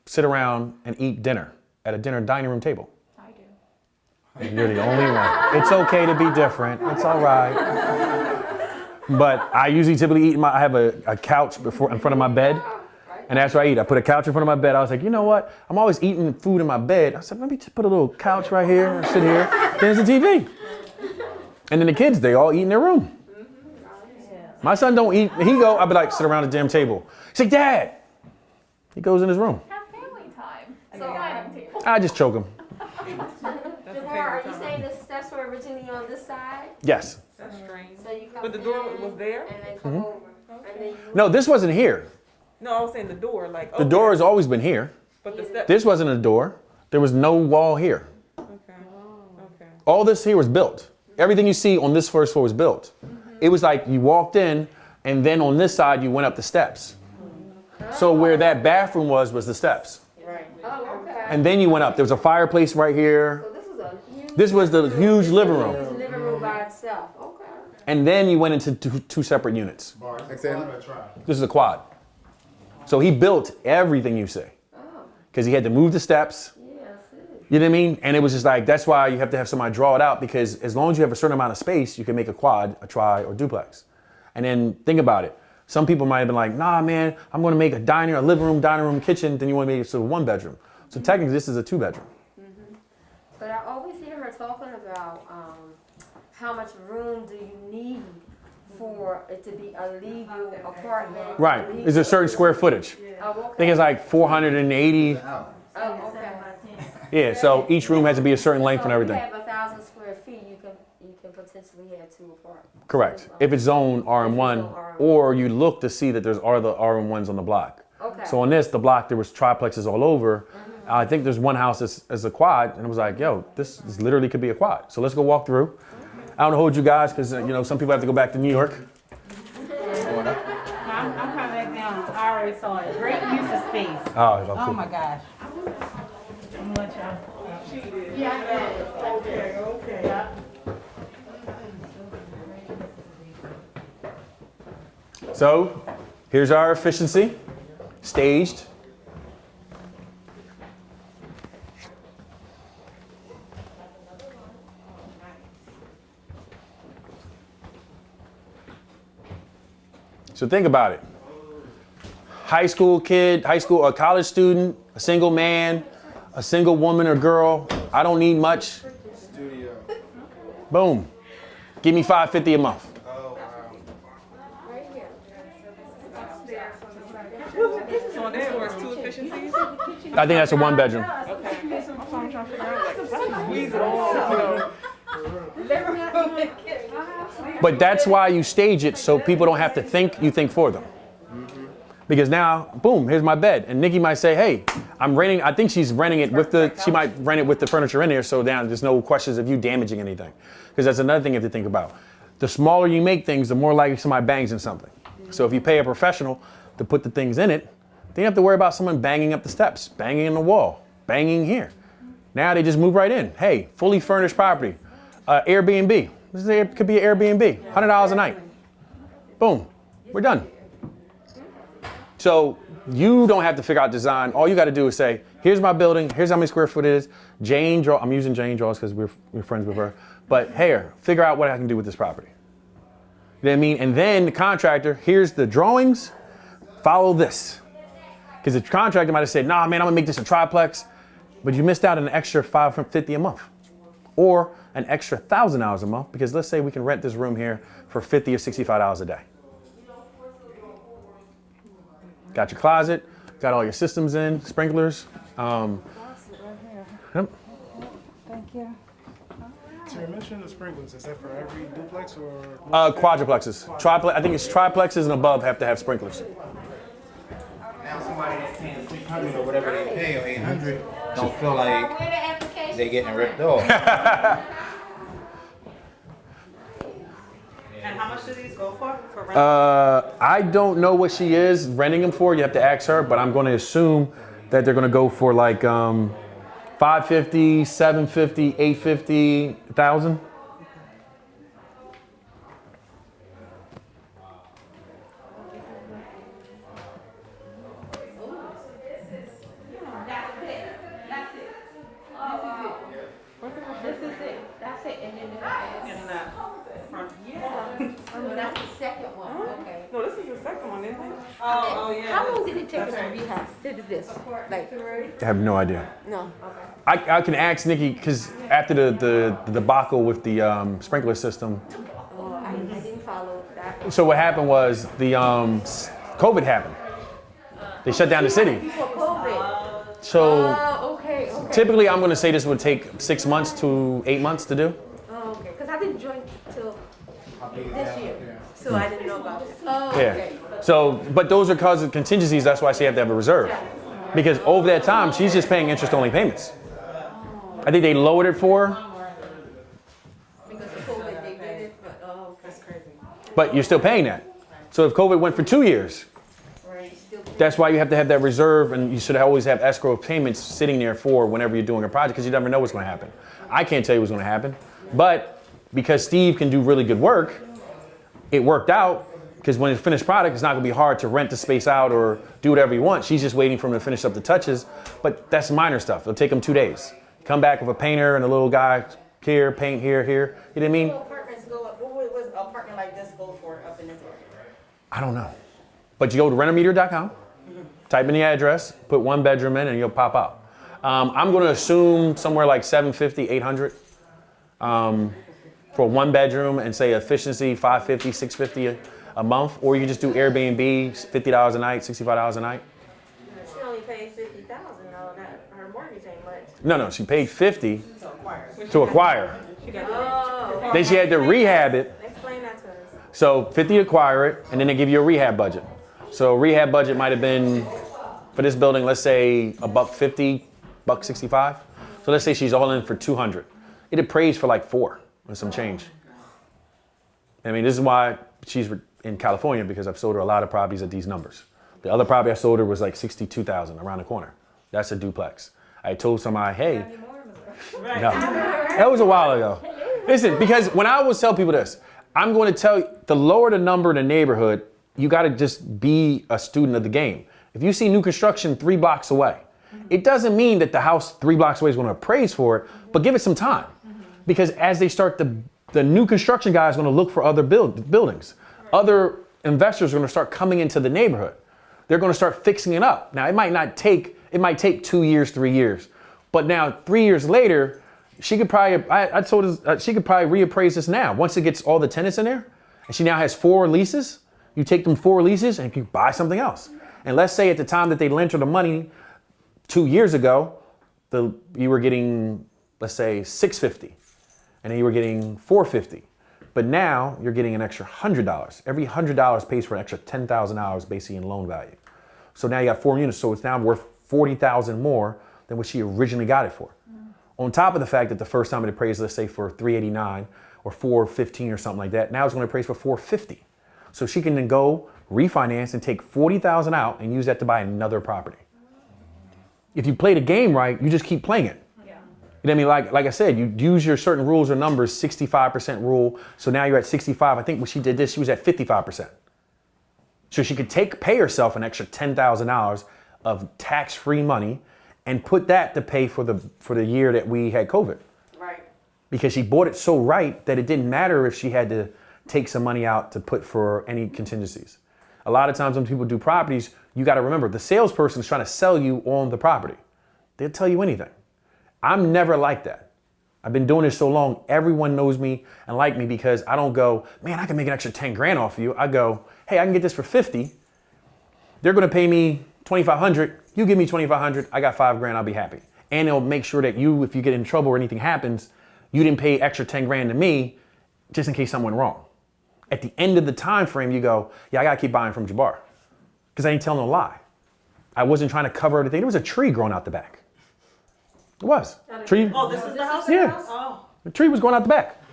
sit around and eat dinner at a dinner dining room table? I do. You're the only one. It's okay to be different. It's all right. But I usually typically eat I have a couch in front of my bed. And that's where I eat. I put a couch in front of my bed. I was like, you know what? I'm always eating food in my bed. I said, let me just put a little couch right here and sit here. There's the TV. And then the kids, they all eat in their room. My son don't eat. I'll be like, sit around the damn table. He's like, Dad. He goes in his room. Have family time. So dining table. I just choke him. Jabbar, are you saying the steps were originally on this side? Yes. That's strange. So you come But the door in was there? and then come over. And then you No, this wasn't here. No, I was saying the door, like The door has always been here. But the steps. This wasn't a door. There was no wall here. Okay. Okay. All this here was built. Everything you see on this first floor was built. It was like you walked in, and then on this side you went up the steps. So where that bathroom was the steps. oh, okay. And then you went up. There was a fireplace right here. So this was a huge, This was the huge living room. huge living room by itself. Okay. And then you went into two separate units. Bar, This is a quad. So he built everything you see. Because he had to move the steps. Yeah, I see. You know what I mean? And it was just like, that's why you have to have somebody draw it out, because as long as you have a certain amount of space, you can make a quad, a tri, or duplex. And then think about it. Some people might have been like, nah, man, I'm going to make a diner, a living room, dining room, kitchen. Then you want to make it to a 1 bedroom. So technically, this is a 2 bedroom. But I always hear her talking about how much room do you need for it to be a legal apartment. Right. Is a certain square footage. Oh, I okay. think it's like 480. Oh, okay. Yeah, so each room has to be a certain length and everything. If you have 1,000 square feet, you can potentially have 2 apartments. Correct. If it's zoned RM1, or you look to see that there's other RM1s on the block. Okay. So on this, the block, there was triplexes all over. I think there's one house that's a quad, and it was like, yo, this literally could be a quad. So let's go walk through. I don't hold you guys, because some people have to go back to New York. I'm coming back down. I already saw it. Great use of space. Oh, Oh cool. my gosh. I'm gonna let y'all. So here's our efficiency, staged. So think about it. High school kid, a college student, a single man, a single woman or girl. I don't need much. studio. Boom. Give me $550 a month. Oh, wow. So on this floor is 2 efficiencies? I think that's a 1 bedroom. Okay. That's what I'm trying to figure out. Like, how do you squeeze it all? But that's why you stage it, so people don't have to think, you think for them. Because now, boom, here's my bed. And Nikki might say, hey, I'm renting, I think she's renting it she might rent it with the furniture in there, so now there's no questions of you damaging anything. Because that's another thing you have to think about. The smaller you make things, the more likely somebody bangs in something. So if you pay a professional to put the things in it, then you have to worry about someone banging up the steps, banging in the wall, banging here. Now they just move right in. Hey, fully furnished property, Airbnb. Could be an Airbnb, $100 a night. Boom, we're done. So you don't have to figure out design. All you got to do is say, here's my building, here's how many square foot it is. I'm using Jane Draws because we're friends with her. But here, figure out what I can do with this property. You know what I mean? And then the contractor, here's the drawings, follow this. Because the contractor might have said, nah, man, I'm gonna make this a triplex, but you missed out on an extra $550 a month. Or an extra $1,000 a month, because let's say we can rent this room here for $50 or $65 a day. Got your closet, got all your systems in, sprinklers. Yep. Thank you. So you mentioned the sprinklers. Is that for every duplex or? Quadruplexes. I think it's triplexes and above have to have sprinklers. Now somebody that's paying 600 or whatever they pay or 800 don't feel like they getting ripped off. And how much do these go for rent? I don't know what she is renting them for. You have to ask her, but I'm going to assume that they're going to go for like 550, 750, 850, 1,000. That's it, and then In that front. that's the second one, okay. No, this is the second one, isn't it? Oh, yeah. How long did it take us to rehab, to do this? Like, I have no idea. no. I can ask Nikki because after the debacle with the sprinkler system, Oh, I didn't follow that. so what happened was the COVID happened. They shut down the city. Before COVID. So Okay. typically I'm going to say this would take 6 months to 8 months to do. Oh, okay, because I didn't join till this year, so I didn't know about it. Oh, Yeah. okay. So, but those are cause of contingencies. That's why she have to have a reserve. Because over that time, she's just paying interest-only payments. I think they lowered it for her, Because of COVID, they did it, but, oh, that's crazy. but you're still paying that. So if COVID went for 2 years, Right, still. that's why you have to have that reserve, and you should always have escrow payments sitting there for whenever you're doing a project, because you never know what's going to happen. I can't tell you what's going to happen, but because Steve can do really good work, it worked out. Because when it's finished product, it's not going to be hard to rent the space out or do whatever you want. She's just waiting for him to finish up the touches, but that's minor stuff. It'll take him 2 days. Come back with a painter and a little guy here, paint here. You know what I mean? Apartments go up. What was an apartment like this go for up in this area? I don't know. But you go to rentermeter.com, type in the address, put 1 bedroom in, and you'll pop out. I'm going to assume somewhere like 750, 800 for 1 bedroom, and say efficiency 550, 650 a month. Or you can just do Airbnb, $50 a night, $65 a night. She only paid $50,000 though. Her mortgage ain't much. No, she paid 50 to acquire. Oh. Then she had to rehab it. Explain that to us. So 50 to acquire it, and then they give you a rehab budget. So rehab budget might have been, for this building, let's say $150, $165. So let's say she's all in for 200. It appraised for like 4 and some change. I mean, this is why she's in California, because I've sold her a lot of properties at these numbers. The other property I sold her was like 62,000 around the corner. That's a duplex. I told somebody, hey, no, that was a while ago. Listen, because when I always tell people this, I'm going to tell you, the lower the number in the neighborhood, you got to just be a student of the game. If you see new construction 3 blocks away, it doesn't mean that the house 3 blocks away is going to appraise for it, but give it some time. Because as they start, the new construction guy is going to look for other buildings. Other investors are going to start coming into the neighborhood. They're going to start fixing it up. Now, it might take 2 years, 3 years. But now 3 years later, she could probably, I told her, she could probably reappraise this now. Once it gets all the tenants in there, and she now has 4 leases, you take them 4 leases and you buy something else. And let's say at the time that they lent her the money 2 years ago, you were getting, let's say, $650, and then you were getting $450. But now you're getting an extra $100. Every $100 pays for an extra $10,000 basically in loan value. So now you got 4 units, so it's now worth $40,000 more than what she originally got it for. On top of the fact that the first time it appraised, let's say for $389 or $415 or something like that, now it's going to appraise for $450. So she can then go refinance and take $40,000 out and use that to buy another property. If you play the game right, you just keep playing it. You know what I mean? Like I said, you use your certain rules or numbers, 65% rule. So now you're at 65. I think when she did this, she was at 55%. So she could pay herself an extra $10,000 of tax-free money and put that to pay for the year that we had COVID. Right. Because she bought it so right that it didn't matter if she had to take some money out to put for any contingencies. A lot of times when people do properties, you got to remember the salesperson is trying to sell you on the property. They'll tell you anything. I'm never like that. I've been doing this so long, everyone knows me and like me because I don't go, man, I can make an extra 10 grand off of you. I go, hey, I can get this for 50. They're going to pay me 2,500. You give me 2,500. I got 5 grand. I'll be happy. And they'll make sure that you, if you get in trouble or anything happens, you didn't pay extra 10 grand to me just in case something went wrong. At the end of the time frame, you go, yeah, I got to keep buying from Jabbar because I ain't telling no lie. I wasn't trying to cover everything. There was a tree growing out the back. It was. Tree. Oh, this is the house? Yeah. Oh. The tree was going out the back.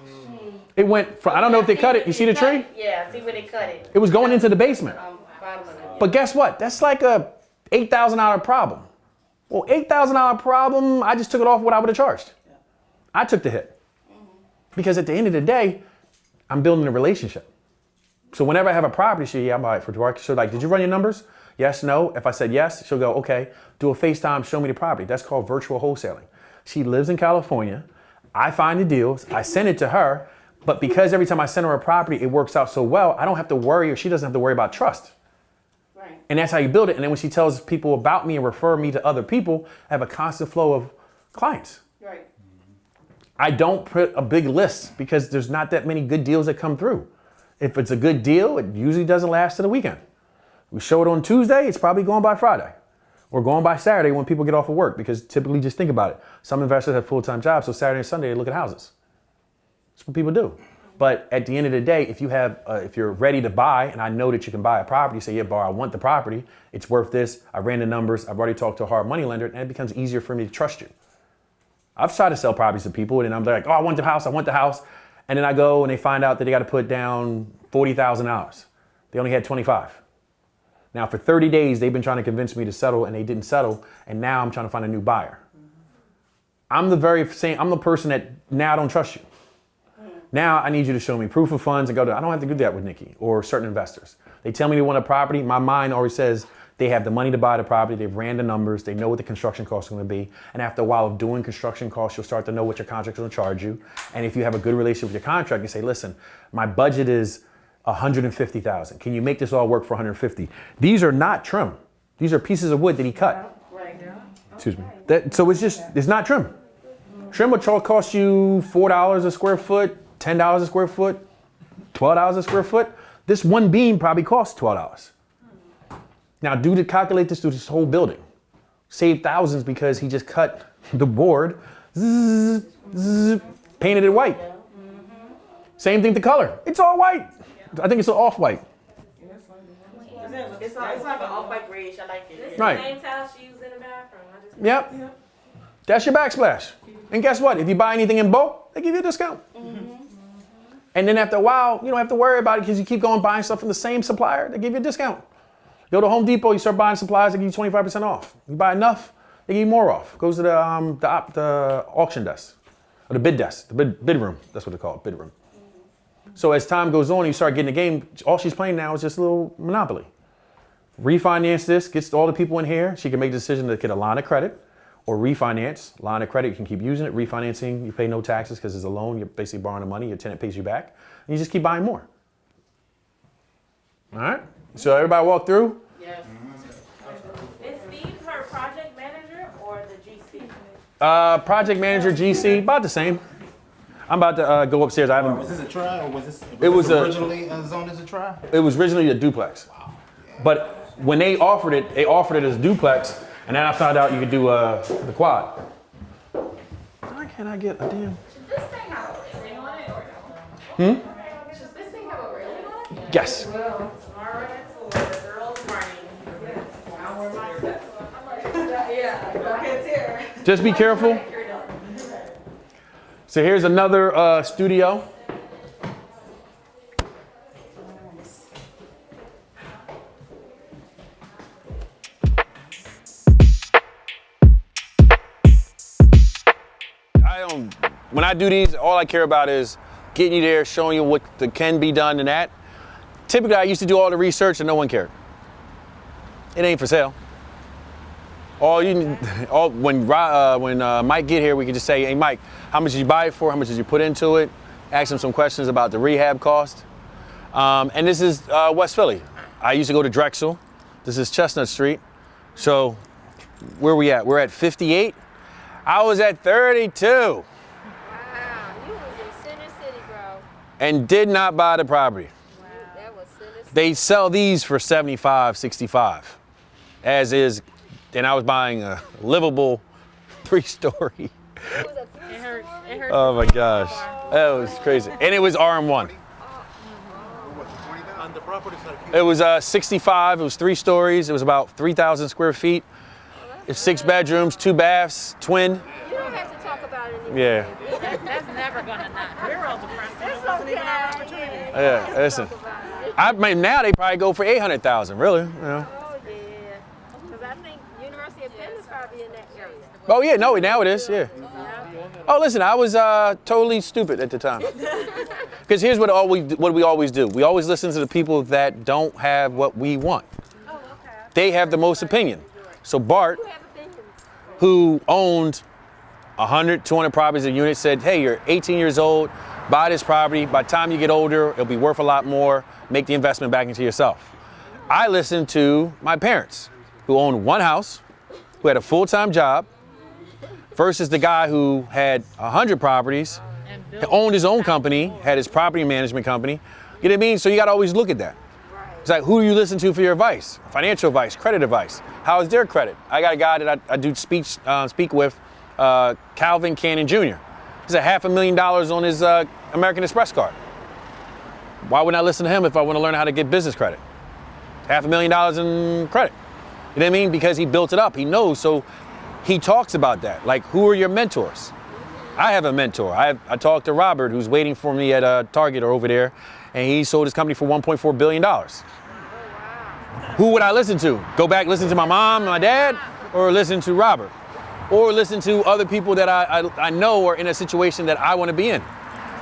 It went from, I don't know if they cut it. You see the tree? Yeah, see where they cut it. It was going into the basement. Bottom of it. But guess what? That's like a $8,000 problem. Well, $8,000 problem, I just took it off what I would have charged. I took the hit. Because at the end of the day, I'm building a relationship. So whenever I have a property, yeah, I'm buy it for Jabbar. She'll like, did you run your numbers? Yes, no. If I said yes, she'll go, okay, do a FaceTime, show me the property. That's called virtual wholesaling. She lives in California. I find the deals. I send it to her. But because every time I send her a property, it works out so well, I don't have to worry, or she doesn't have to worry about trust. Right. And that's how you build it. And then when she tells people about me and refer me to other people, I have a constant flow of clients. Right. I don't put a big list because there's not that many good deals that come through. If it's a good deal, it usually doesn't last to the weekend. We show it on Tuesday, it's probably going by Friday. Or going by Saturday when people get off of work, because typically, just think about it. Some investors have full-time jobs, so Saturday and Sunday they look at houses. That's what people do. But at the end of the day, if you're ready to buy, and I know that you can buy a property, say, yeah, Bar, I want the property, it's worth this, I ran the numbers, I've already talked to a hard money lender, and it becomes easier for me to trust you. I've tried to sell properties to people, and I'm like, oh, I want the house, and then I go and they find out that they got to put down $40,000. They only had 25. Now, for 30 days, they've been trying to convince me to settle, and they didn't settle, and now I'm trying to find a new buyer. I'm the person that now I don't trust you. Now I need you to show me proof of funds and go to, I don't have to do that with Nikki or certain investors. They tell me they want a property. My mind always says they have the money to buy the property. They've ran the numbers. They know what the construction costs are going to be. And after a while of doing construction costs, you'll start to know what your contractor will charge you. And if you have a good relationship with your contractor, you say, listen, my budget is $150,000. Can you make this all work for $150,000? These are not trim. These are pieces of wood that he cut. Right. Excuse me. So it's not trim. Trim would cost you $4 a square foot, $10 a square foot, $12 a square foot. This one beam probably costs $12. Now calculate this through this whole building. Save thousands because he just cut the board, painted it white. Same thing to color. It's all white. I think it's an off-white. It's like an off-white grayish. I like it. Right. Same towel she used in the bathroom. Yep. That's your backsplash. And guess what? If you buy anything in bulk, they give you a discount. And then after a while, you don't have to worry about it because you keep going buying stuff from the same supplier, they give you a discount. Go to Home Depot, you start buying supplies, they give you 25% off. You buy enough, they give you more off. Goes to the auction desk, or the bid desk, the bid room. That's what they call it, bid room. So as time goes on, you start getting the game. All she's playing now is just a little Monopoly. Refinance this, gets all the people in here. She can make the decision to get a line of credit or refinance. Line of credit, you can keep using it. Refinancing, you pay no taxes because it's a loan. You're basically borrowing the money. Your tenant pays you back. And you just keep buying more. All right? So everybody walk through? Yes. Is Steve her project manager or the GC? Project manager, GC, about the same. I'm about to go upstairs. I haven't. Was this a try, or was this originally zoned as a try? It was originally a duplex. But when they offered it as duplex, and then I found out you could do the quad. Why can't I get a damn? Should this thing have a railing on it or no? Should this thing have a railing on it? Yes. Tomorrow at 4, the girls running. I'll wear my steps. I'm like, yeah, go kids here. Just be careful. So here's another studio. When I do these, all I care about is getting you there, showing you what can be done and that. Typically, I used to do all the research and no one cared. It ain't for sale. When Mike get here, we can just say, hey, Mike, how much did you buy it for? How much did you put into it? Ask him some questions about the rehab cost. And this is West Philly. I used to go to Drexel. This is Chestnut Street. So where we at? We're at 58. I was at 32 Wow, you was in Center City, bro. and did not buy the property. Wow. That was Center City. They sell these for 75, 65, as is, and I was buying a livable 3-story. It was a 3-story. It hurt. Oh my gosh, that was crazy. And it was RM1. On the property side. It was 65, it was 3 stories, it was about 3,000 square feet. It's 6 bedrooms, 2 baths, twin. You don't have to talk about it anymore. Yeah, That's never gonna not. We're all depressed. It's Wasn't even our okay. opportunity. yeah, listen. I mean, now they probably go for 800,000, really. You know. Oh, yeah. Because I think University of Penn is probably in that area. Oh yeah, no, now it is, yeah. Oh, listen, I was totally stupid at the time. Because here's what we always do. We always listen to the people that don't have what we want. Oh, okay. They have the most opinion. So Bart, You have opinions. who owned 100, 200 properties a unit, said, hey, you're 18 years old, buy this property. By the time you get older, it'll be worth a lot more. Make the investment back into yourself. I listened to my parents, who owned 1 house, who had a full-time job, versus the guy who had 100 properties, owned his own company, had his property management company. You know what I mean? So you got to always look at that. It's like, who do you listen to for your advice? Financial advice, credit advice. How is their credit? I got a guy that I do speak with, Calvin Cannon Jr. He's at $500,000 on his American Express card. Why wouldn't I listen to him if I want to learn how to get business credit? $500,000 in credit. You know what I mean? Because he built it up. He knows. So he talks about that. Like, who are your mentors? I have a mentor. I talked to Robert, who's waiting for me at Target or over there, and he sold his company for $1.4 billion. Who would I listen to? Go back, listen to my mom, my dad, or listen to Robert? Or listen to other people that I know are in a situation that I want to be in,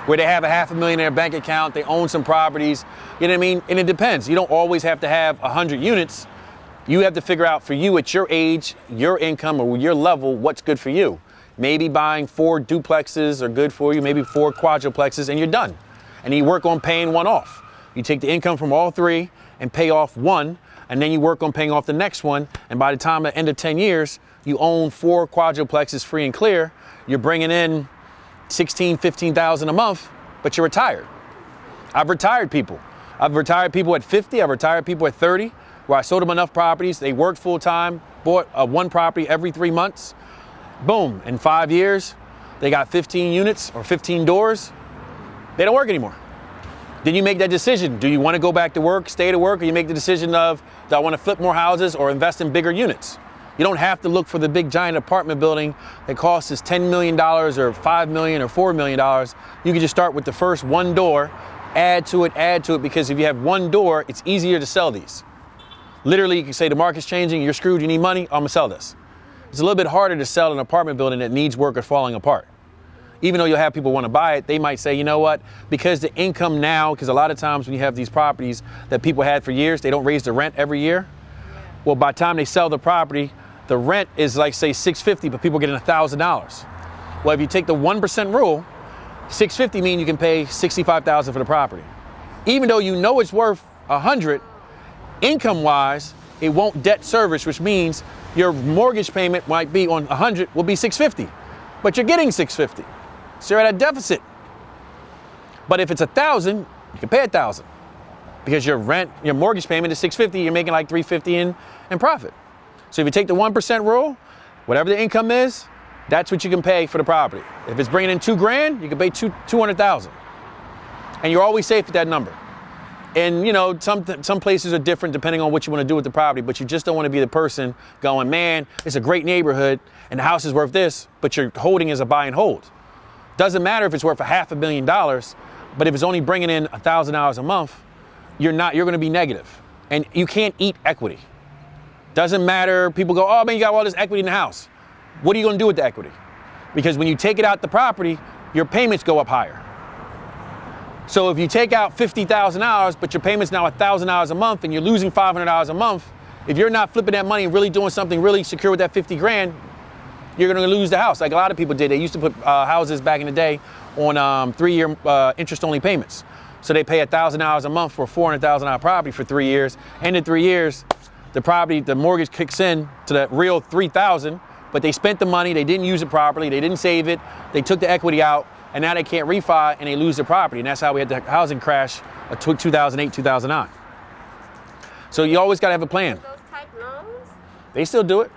where they have a $500,000 in their bank account, they own some properties, you know what I mean? And it depends. You don't always have to have 100 units. You have to figure out for you at your age, your income, or your level, what's good for you. Maybe buying 4 duplexes are good for you, maybe 4 quadruplexes, and you're done. And you work on paying one off. You take the income from all 3 and pay off 1, and then you work on paying off the next one, and by the time at the end of 10 years, you own 4 quadruplexes free and clear. You're bringing in $16,000, $15,000 a month, but you're retired. I've retired people. I've retired people at 50, I've retired people at 30, where I sold them enough properties, they worked full time, bought 1 property every 3 months. Boom, in 5 years, they got 15 units or 15 doors. They don't work anymore. Then you make that decision. Do you want to go back to work, stay to work, or you make the decision of, do I want to flip more houses or invest in bigger units? You don't have to look for the big giant apartment building that costs us $10 million or $5 million or $4 million. You can just start with the first 1 door, add to it, because if you have 1 door, it's easier to sell these. Literally, you can say the market's changing, you're screwed, you need money, I'm gonna sell this. It's a little bit harder to sell an apartment building that needs work or falling apart. Even though you'll have people want to buy it, they might say, you know what, because the income now, because a lot of times when you have these properties that people had for years, they don't raise the rent every year. Well, by the time they sell the property, the rent is like, say, $650, but people are getting $1,000. Well, if you take the 1% rule, $650 means you can pay $65,000 for the property. Even though you know it's worth $100, income-wise, it won't debt service, which means your mortgage payment might be on $100 will be $650, but you're getting $650, so you're at a deficit. But if it's $1,000, you can pay $1,000 because your mortgage payment is $650. You're making like $350 in profit. So if you take the 1% rule, whatever the income is, that's what you can pay for the property. If it's bringing in $2,000, you can pay $200,000, and you're always safe at that number. And you know, some places are different depending on what you want to do with the property, but you just don't want to be the person going, man, it's a great neighborhood and the house is worth this, but you're holding as a buy and hold. Doesn't matter if it's worth $500,000, but if it's only bringing in $1,000 a month, you're going to be negative. And you can't eat equity. Doesn't matter, people go, oh man, you got all this equity in the house. What are you going to do with the equity? Because when you take it out the property, your payments go up higher. So if you take out $50,000, but your payment's now $1,000 a month and you're losing $500 a month, if you're not flipping that money and really doing something really secure with that 50 grand, you're gonna lose the house. Like a lot of people did. They used to put houses back in the day on 3-year interest-only payments. So they pay $1,000 a month for a $400,000 property for 3 years. And in 3 years, the mortgage kicks in to that real $3,000, but they spent the money, they didn't use it properly, they didn't save it, they took the equity out, and now they can't refi and they lose their property. And that's how we had the housing crash of 2008, 2009. So you always gotta have a plan. Those type loans? They still do it.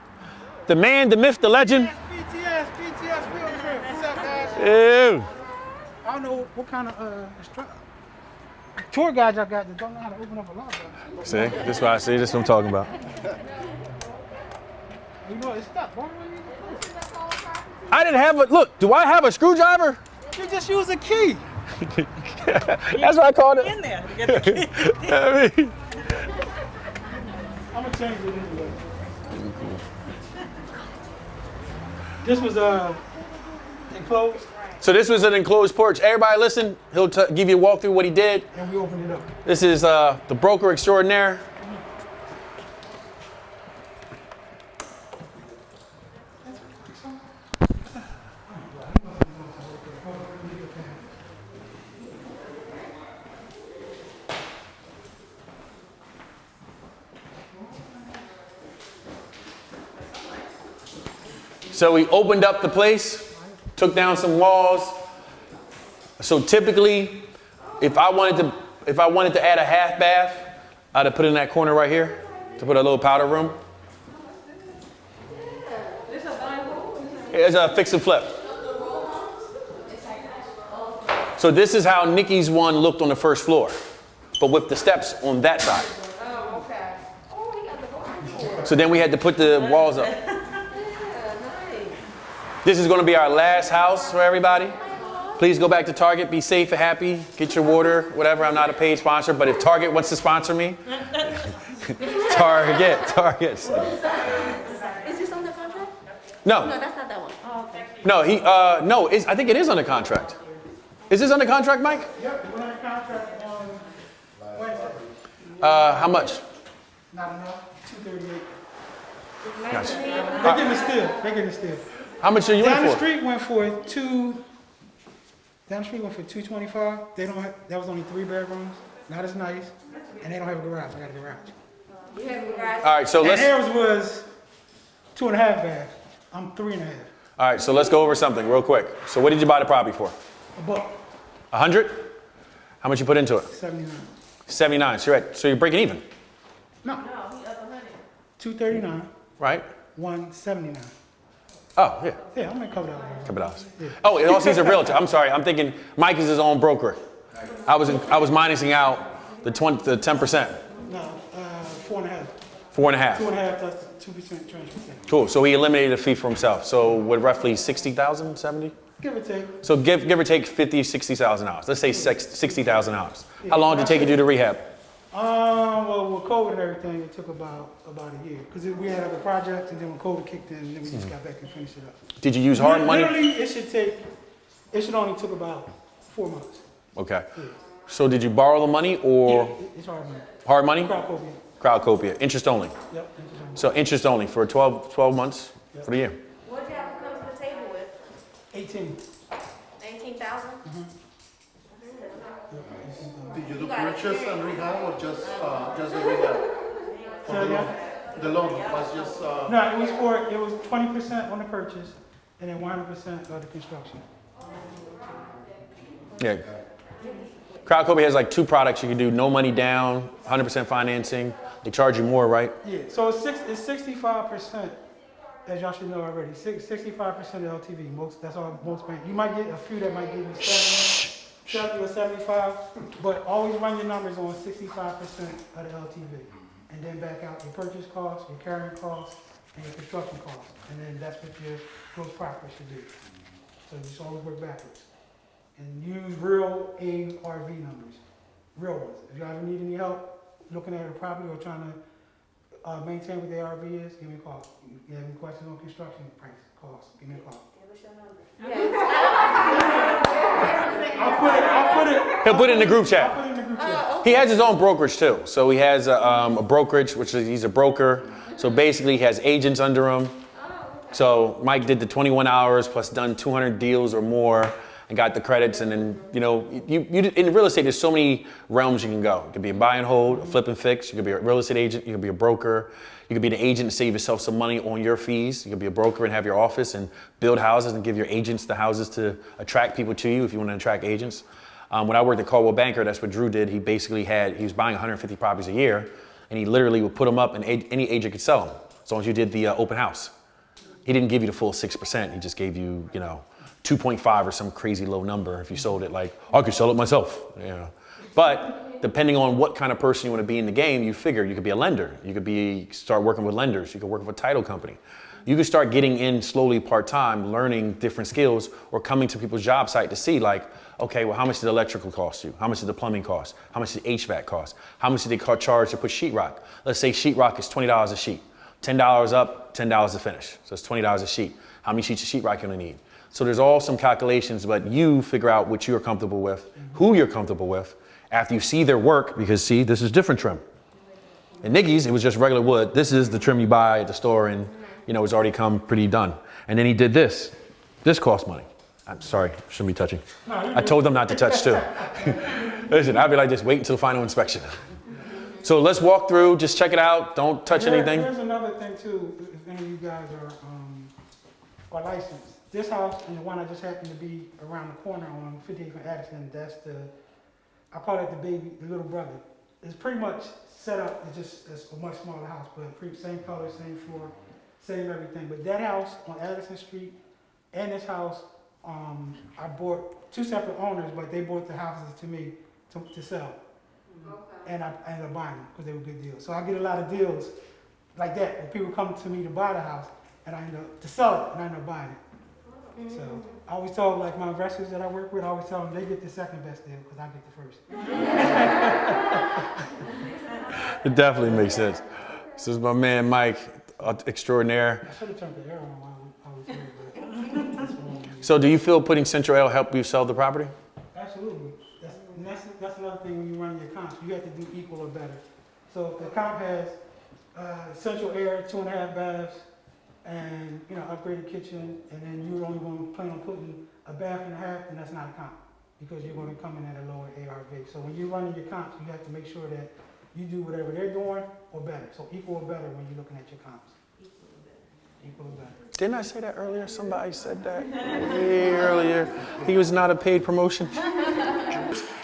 The man, the myth, the legend. BTS, field trip. What's up, guys? Ew. I don't know what kind of tour guides I got that don't know how to open up a lock. See, this is what I see. This is what I'm talking about. You know it's stuck. Why I didn't have a look. Do I have a screwdriver? you just use a key? That's what I called it. In there to get the key. I mean, I'm gonna change it anyway. This was enclosed, so this was an enclosed porch. Everybody listen. He'll give you a walkthrough what he did. and we opened it up. This is the broker extraordinaire. So we opened up the place, took down some walls. So typically, if I wanted to add a half bath, I'd have put it in that corner right here to put a little powder room. It's a fix and flip. So this is how Nikki's one looked on the first floor, but with the steps on that side. Oh, okay. Oh, he got the door. So then we had to put the walls up. Yeah, nice. This is going to be our last house for everybody. Please go back to Target. Be safe and happy. Get your water, whatever. I'm not a paid sponsor, but if Target wants to sponsor me, Target. Is this under contract? No, No, that's not that one. Oh, okay. no. No. I think it is under contract. Is this under contract, Mike? Yep, we're under contract on Wednesday. How much? Not enough. 238. Gotcha. They're getting it still. They're getting it still. How much are you Down in the for? street went for two. Down the street went for 225. They don't have. That was only 3 bedrooms. Not as nice, and they don't have a garage. I got a garage. You have a garage? All right, so And let's. theirs was 2.5 baths. I'm 3.5. All right, so let's go over something real quick. So what did you buy the property for? A buck. 100? How much you put into it? 79. 79. So you're breaking even, No. 239. right? 179. Oh, yeah. Yeah, I'm gonna cover that one. Couple dollars. Oh, and also he's a realtor. I'm sorry. I'm thinking Mike is his own broker. I was minusing out the 10%. No, 4.5. 4.5. 2.5 plus 2% transfer. Cool. So he eliminated a fee for himself. So what, roughly 60,000, 70? Give or take. So give or take 50, 60,000 dollars. Let's say 60,000 dollars. How long did it take you to do the rehab? Well, with COVID and everything, it took about a year. Because we had other projects, and then when COVID kicked in, then we just got back and finished it up. Did you use hard money? Literally, it should only took about 4 months. Okay. So did you borrow the money or It's hard money. hard money? Crowdcopia. Crowdcopia. Interest only. Yep. So interest only for 12 months for the year. What'd you have to come to the table with? 18. 18,000? Did you do purchase and rehab or just the rehab? For the loan? The loan was just, No, it was 20% on the purchase, and then 100% of the construction. Yeah. Crowdcopia has like 2 products you can do: no money down, 100% financing. They charge you more, right? Yeah, so it's 65%, as y'all should know already. 65% of LTV. That's all most banks. You might get a few that might give you 70 or 75, but always run your numbers on 65% of the LTV, and then back out your purchase costs, your carrying costs, and your construction costs, and then that's what your gross profit should be. So you just always work backwards, and use real ARV numbers, real ones. If you ever need any help looking at a property or trying to maintain what the ARV is, give me a call. If you have any questions on construction price, costs, give me a call. Yeah. I'll put it He'll put it in the group chat. I'll put it in the group chat. Oh, He has his own brokerage too. So he has a brokerage, which is he's a broker. So basically he has agents under him. So Mike did the 21 hours plus done 200 deals or more and got the credits. And then, you know, you in real estate, there's so many realms you can go. You could be a buy and hold, a flip and fix. You could be a real estate agent. You could be a broker. You could be an agent and save yourself some money on your fees. You could be a broker and have your office and build houses and give your agents the houses to attract people to you if you want to attract agents. When I worked at Caldwell Banker, that's what Drew did. He basically he was buying 150 properties a year, and he literally would put them up and any agent could sell them as long as you did the open house. He didn't give you the full 6%. He just gave you, 2.5 or some crazy low number if you sold it like, I could sell it myself. Yeah. But depending on what kind of person you want to be in the game, you figure you could be a lender. You could start working with lenders. You could work with a title company. You could start getting in slowly part-time, learning different skills or coming to people's job site to see like, okay, well, how much did electrical cost you? How much did the plumbing cost? How much did HVAC cost? How much did they charge to put sheetrock? Let's say sheetrock is $20 a sheet. $10 up, $10 to finish. So it's $20 a sheet. How many sheets of sheetrock you gonna need? So there's all some calculations, but you figure out what you're comfortable with, who you're comfortable with, after you see their work, because see, this is different trim. In Nicky's, it was just regular wood. This is the trim you buy at the store and it's already come pretty done. And then he did this. This cost money. I'm sorry, shouldn't be touching. I told them not to touch too. Listen, I'd be like this, wait until final inspection. So let's walk through, just check it out. Don't touch anything. Here's another thing too, if any of you guys are licensed. This house and the one I just happened to be around the corner on 58th and Addison, that's I call it the little brother. It's pretty much set up, it's a much smaller house, but same color, same floor, same everything. But that house on Addison Street and this house, I bought two separate owners, but they bought the houses to me to sell. Okay. And I ended up buying them because they were good deals. So I get a lot of deals like that when people come to me to buy the house and I end up to sell it and I end up buying it. So I always tell like my investors that I work with, I always tell them they get the second best deal because I get the first. It definitely makes sense. This is my man Mike, extraordinaire. I should have turned the air on while I was here, but So do you feel putting Central Air help you sell the property? Absolutely. That's another thing when you run your comps. You have to do equal or better. So if the comp has central air, 2.5 baths, and upgraded kitchen, and then you're only going to plan on putting a bath and a half, then that's not a comp because you're going to come in at a lower ARV. So when you're running your comps, you have to make sure that you do whatever they're doing or better. So equal or better when you're looking at your comps. Equal or better. Didn't I say that earlier? Somebody said that way earlier. He was not a paid promotion.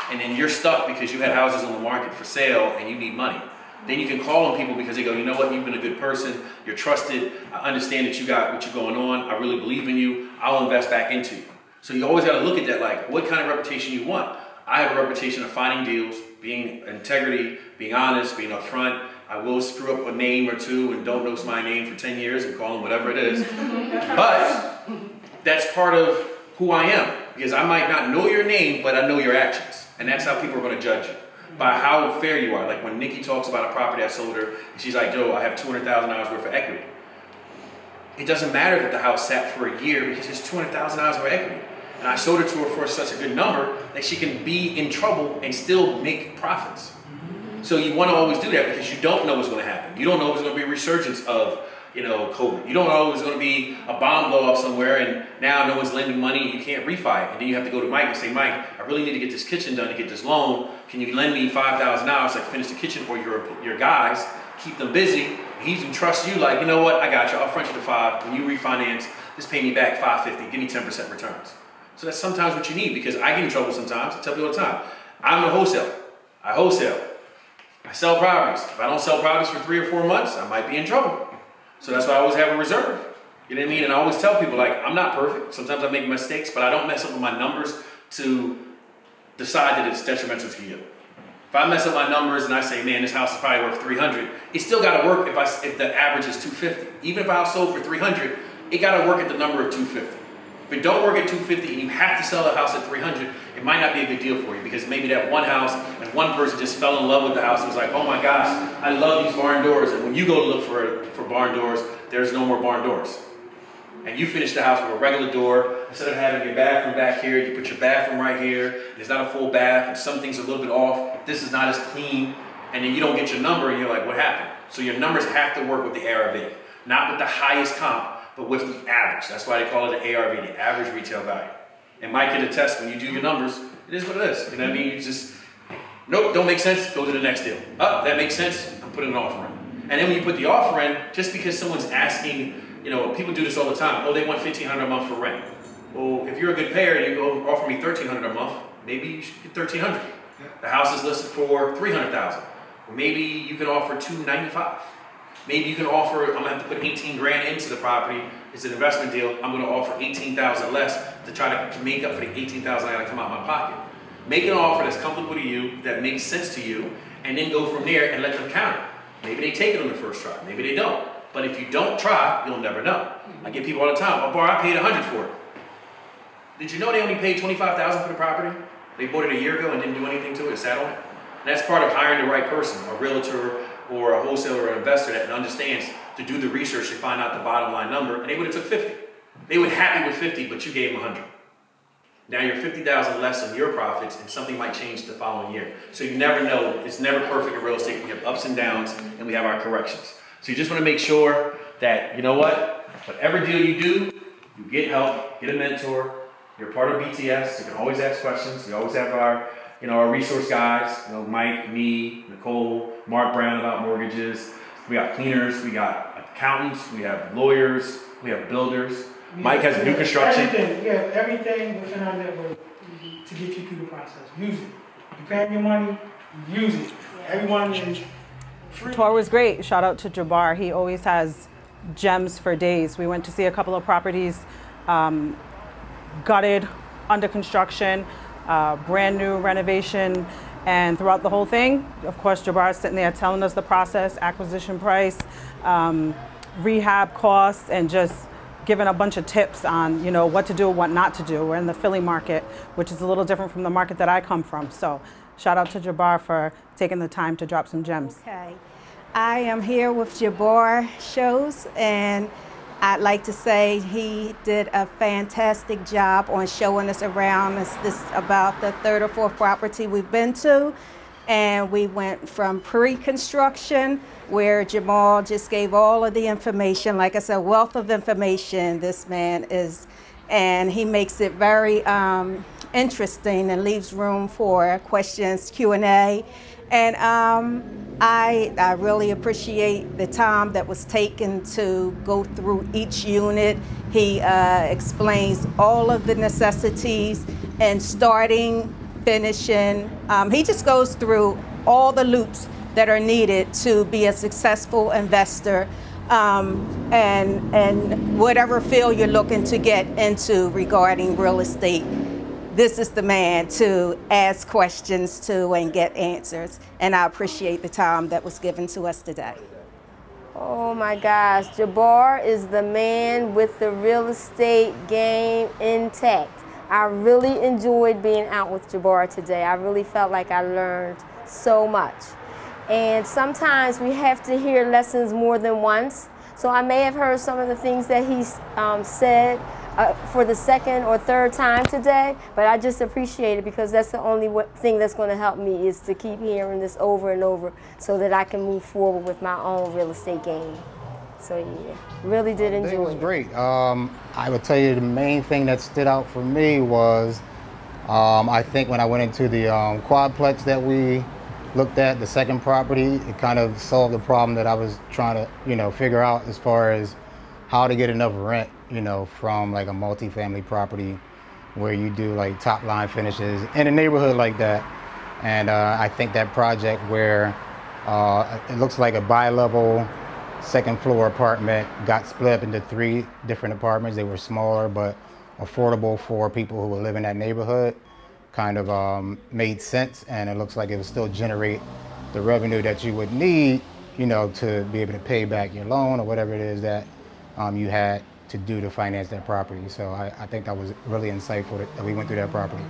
And then you're stuck because you had houses on the market for sale and you need money. Then you can call on people because they go, you know what, you've been a good person, you're trusted, I understand that you got what you're going on, I really believe in you, I'll invest back into you. So you always got to look at that like, what kind of reputation you want. I have a reputation of finding deals, being integrity, being honest, being upfront. I will screw up a name or two and don't know my name for 10 years and call them whatever it is. But that's part of who I am because I might not know your name, but I know your actions. And that's how people are going to judge you. By how fair you are. Like when Nikki talks about a property I sold her, and she's like, Joe, I have $200,000 worth of equity. It doesn't matter that the house sat for a year because it's $200,000 worth of equity. And I sold it to her for such a good number that she can be in trouble and still make profits. So you want to always do that because you don't know what's going to happen. You don't know if there's going to be a resurgence of COVID. You don't know if there's going to be a bomb blow up somewhere and now no one's lending money and you can't refi it. And then you have to go to Mike and say, Mike, I really need to get this kitchen done to get this loan. Can you lend me $5,000 so I can finish the kitchen or your guys, keep them busy. He can trust you like, you know what, I got you. I'll front you the $5. When you refinance, just pay me back $550. Give me 10% returns. So that's sometimes what you need because I get in trouble sometimes. I tell people all the time, I'm a wholesaler. I wholesale. I sell properties. If I don't sell properties for 3 or 4 months, I might be in trouble. So that's why I always have a reserve. You know what I mean? And I always tell people, like, I'm not perfect. Sometimes I make mistakes, but I don't mess up with my numbers to decide that it's detrimental to you. If I mess up my numbers and I say, man, this house is probably worth 300, it still got to work if the average is 250. Even if I was sold for 300, it got to work at the number of 250. If it don't work at 250 and you have to sell a house at 300, it might not be a good deal for you because maybe that one house and one person just fell in love with the house and was like, oh my gosh, I love these barn doors. And when you go to look for barn doors, there's no more barn doors. And you finish the house with a regular door, instead of having your bathroom back here, you put your bathroom right here, and it's not a full bath, and some things are a little bit off, this is not as clean, and then you don't get your number, and you're like, what happened? So your numbers have to work with the ARV, not with the highest comp, but with the average. That's why they call it the ARV, the average retail value. And Mike can attest, when you do your numbers, it is what it is. You know what I mean? You just, nope, don't make sense, go to the next deal. Oh, that makes sense, I'm putting an offer in. And then when you put the offer in, just because someone's asking, you know, people do this all the time. Oh, they want $1,500 a month for rent. Well, if you're a good payer and you go offer me $1,300 a month, maybe you should get $1,300. The house is listed for $300,000. Well, maybe you can offer $295. Maybe you can offer, I'm gonna have to put 18 grand into the property. It's an investment deal. I'm gonna offer 18,000 less to try to make up for the 18,000 I gotta come out of my pocket. Make an offer that's comfortable to you, that makes sense to you, and then go from there and let them count it. Maybe they take it on the first try, maybe they don't. But if you don't try, you'll never know. I get people all the time, oh, Bar, I paid $100 for it. Did you know they only paid $25,000 for the property? They bought it a year ago and didn't do anything to it, sat on it? And that's part of hiring the right person, a realtor or a wholesaler or an investor that understands to do the research to find out the bottom line number, and they would have took 50. They were happy with 50, but you gave them 100. Now you're 50,000 less on your profits, and something might change the following year. So you never know. It's never perfect in real estate. We have ups and downs, and we have our corrections. So you just want to make sure that, you know what, whatever deal you do, you get help, get a mentor. You're part of BTS. You can always ask questions. We always have our, you know, our resource guys. You know, Mike, me, Nicole, Mark Brown about mortgages. We got cleaners. We got accountants. We have lawyers. We have builders. Mike has new construction. Everything, we have everything within our network to get you through the process. Use it. You're paying your money, use it. Everyone is free. Tour was great. Shout out to Jabbar. He always has gems for days. We went to see a couple of properties, gutted, under construction, brand new renovation, and throughout the whole thing, of course, Jabbar is sitting there telling us the process, acquisition price, rehab costs, and just giving a bunch of tips on, you know, what to do, what not to do. We're in the Philly market, which is a little different from the market that I come from. So shout out to Jabbar for taking the time to drop some gems. Okay. I am here with Jabbar Shows, and I'd like to say he did a fantastic job on showing us around. This about the third or fourth property we've been to. And we went from pre-construction, where Jamal just gave all of the information. Like I said, wealth of information this man is, and he makes it very interesting and leaves room for questions, Q&A. And I really appreciate the time that was taken to go through each unit. He explains all of the necessities and starting, finishing. He just goes through all the loops that are needed to be a successful investor, and whatever field you're looking to get into regarding real estate. This is the man to ask questions to and get answers. And I appreciate the time that was given to us today. Oh my gosh, Jabbar is the man with the real estate game intact. I really enjoyed being out with Jabbar today. I really felt like I learned so much. And sometimes we have to hear lessons more than once. So I may have heard some of the things that he said for the second or third time today, but I just appreciate it because that's the only thing that's going to help me is to keep hearing this over and over so that I can move forward with my own real estate game. So yeah, really did enjoy it. It was great. I would tell you the main thing that stood out for me was I think when I went into the quadplex that we looked at, the second property, it kind of solved the problem that I was trying to, you know, figure out as far as how to get enough rent, you know, from like a multifamily property where you do like top line finishes in a neighborhood like that. And I think that project where it looks like a bi-level second floor apartment got split up into 3 different apartments. They were smaller but affordable for people who would live in that neighborhood. Kind of made sense, and it looks like it would still generate the revenue that you would need, you know, to be able to pay back your loan or whatever it is that you had to do to finance that property. So I think that was really insightful that we went through that property.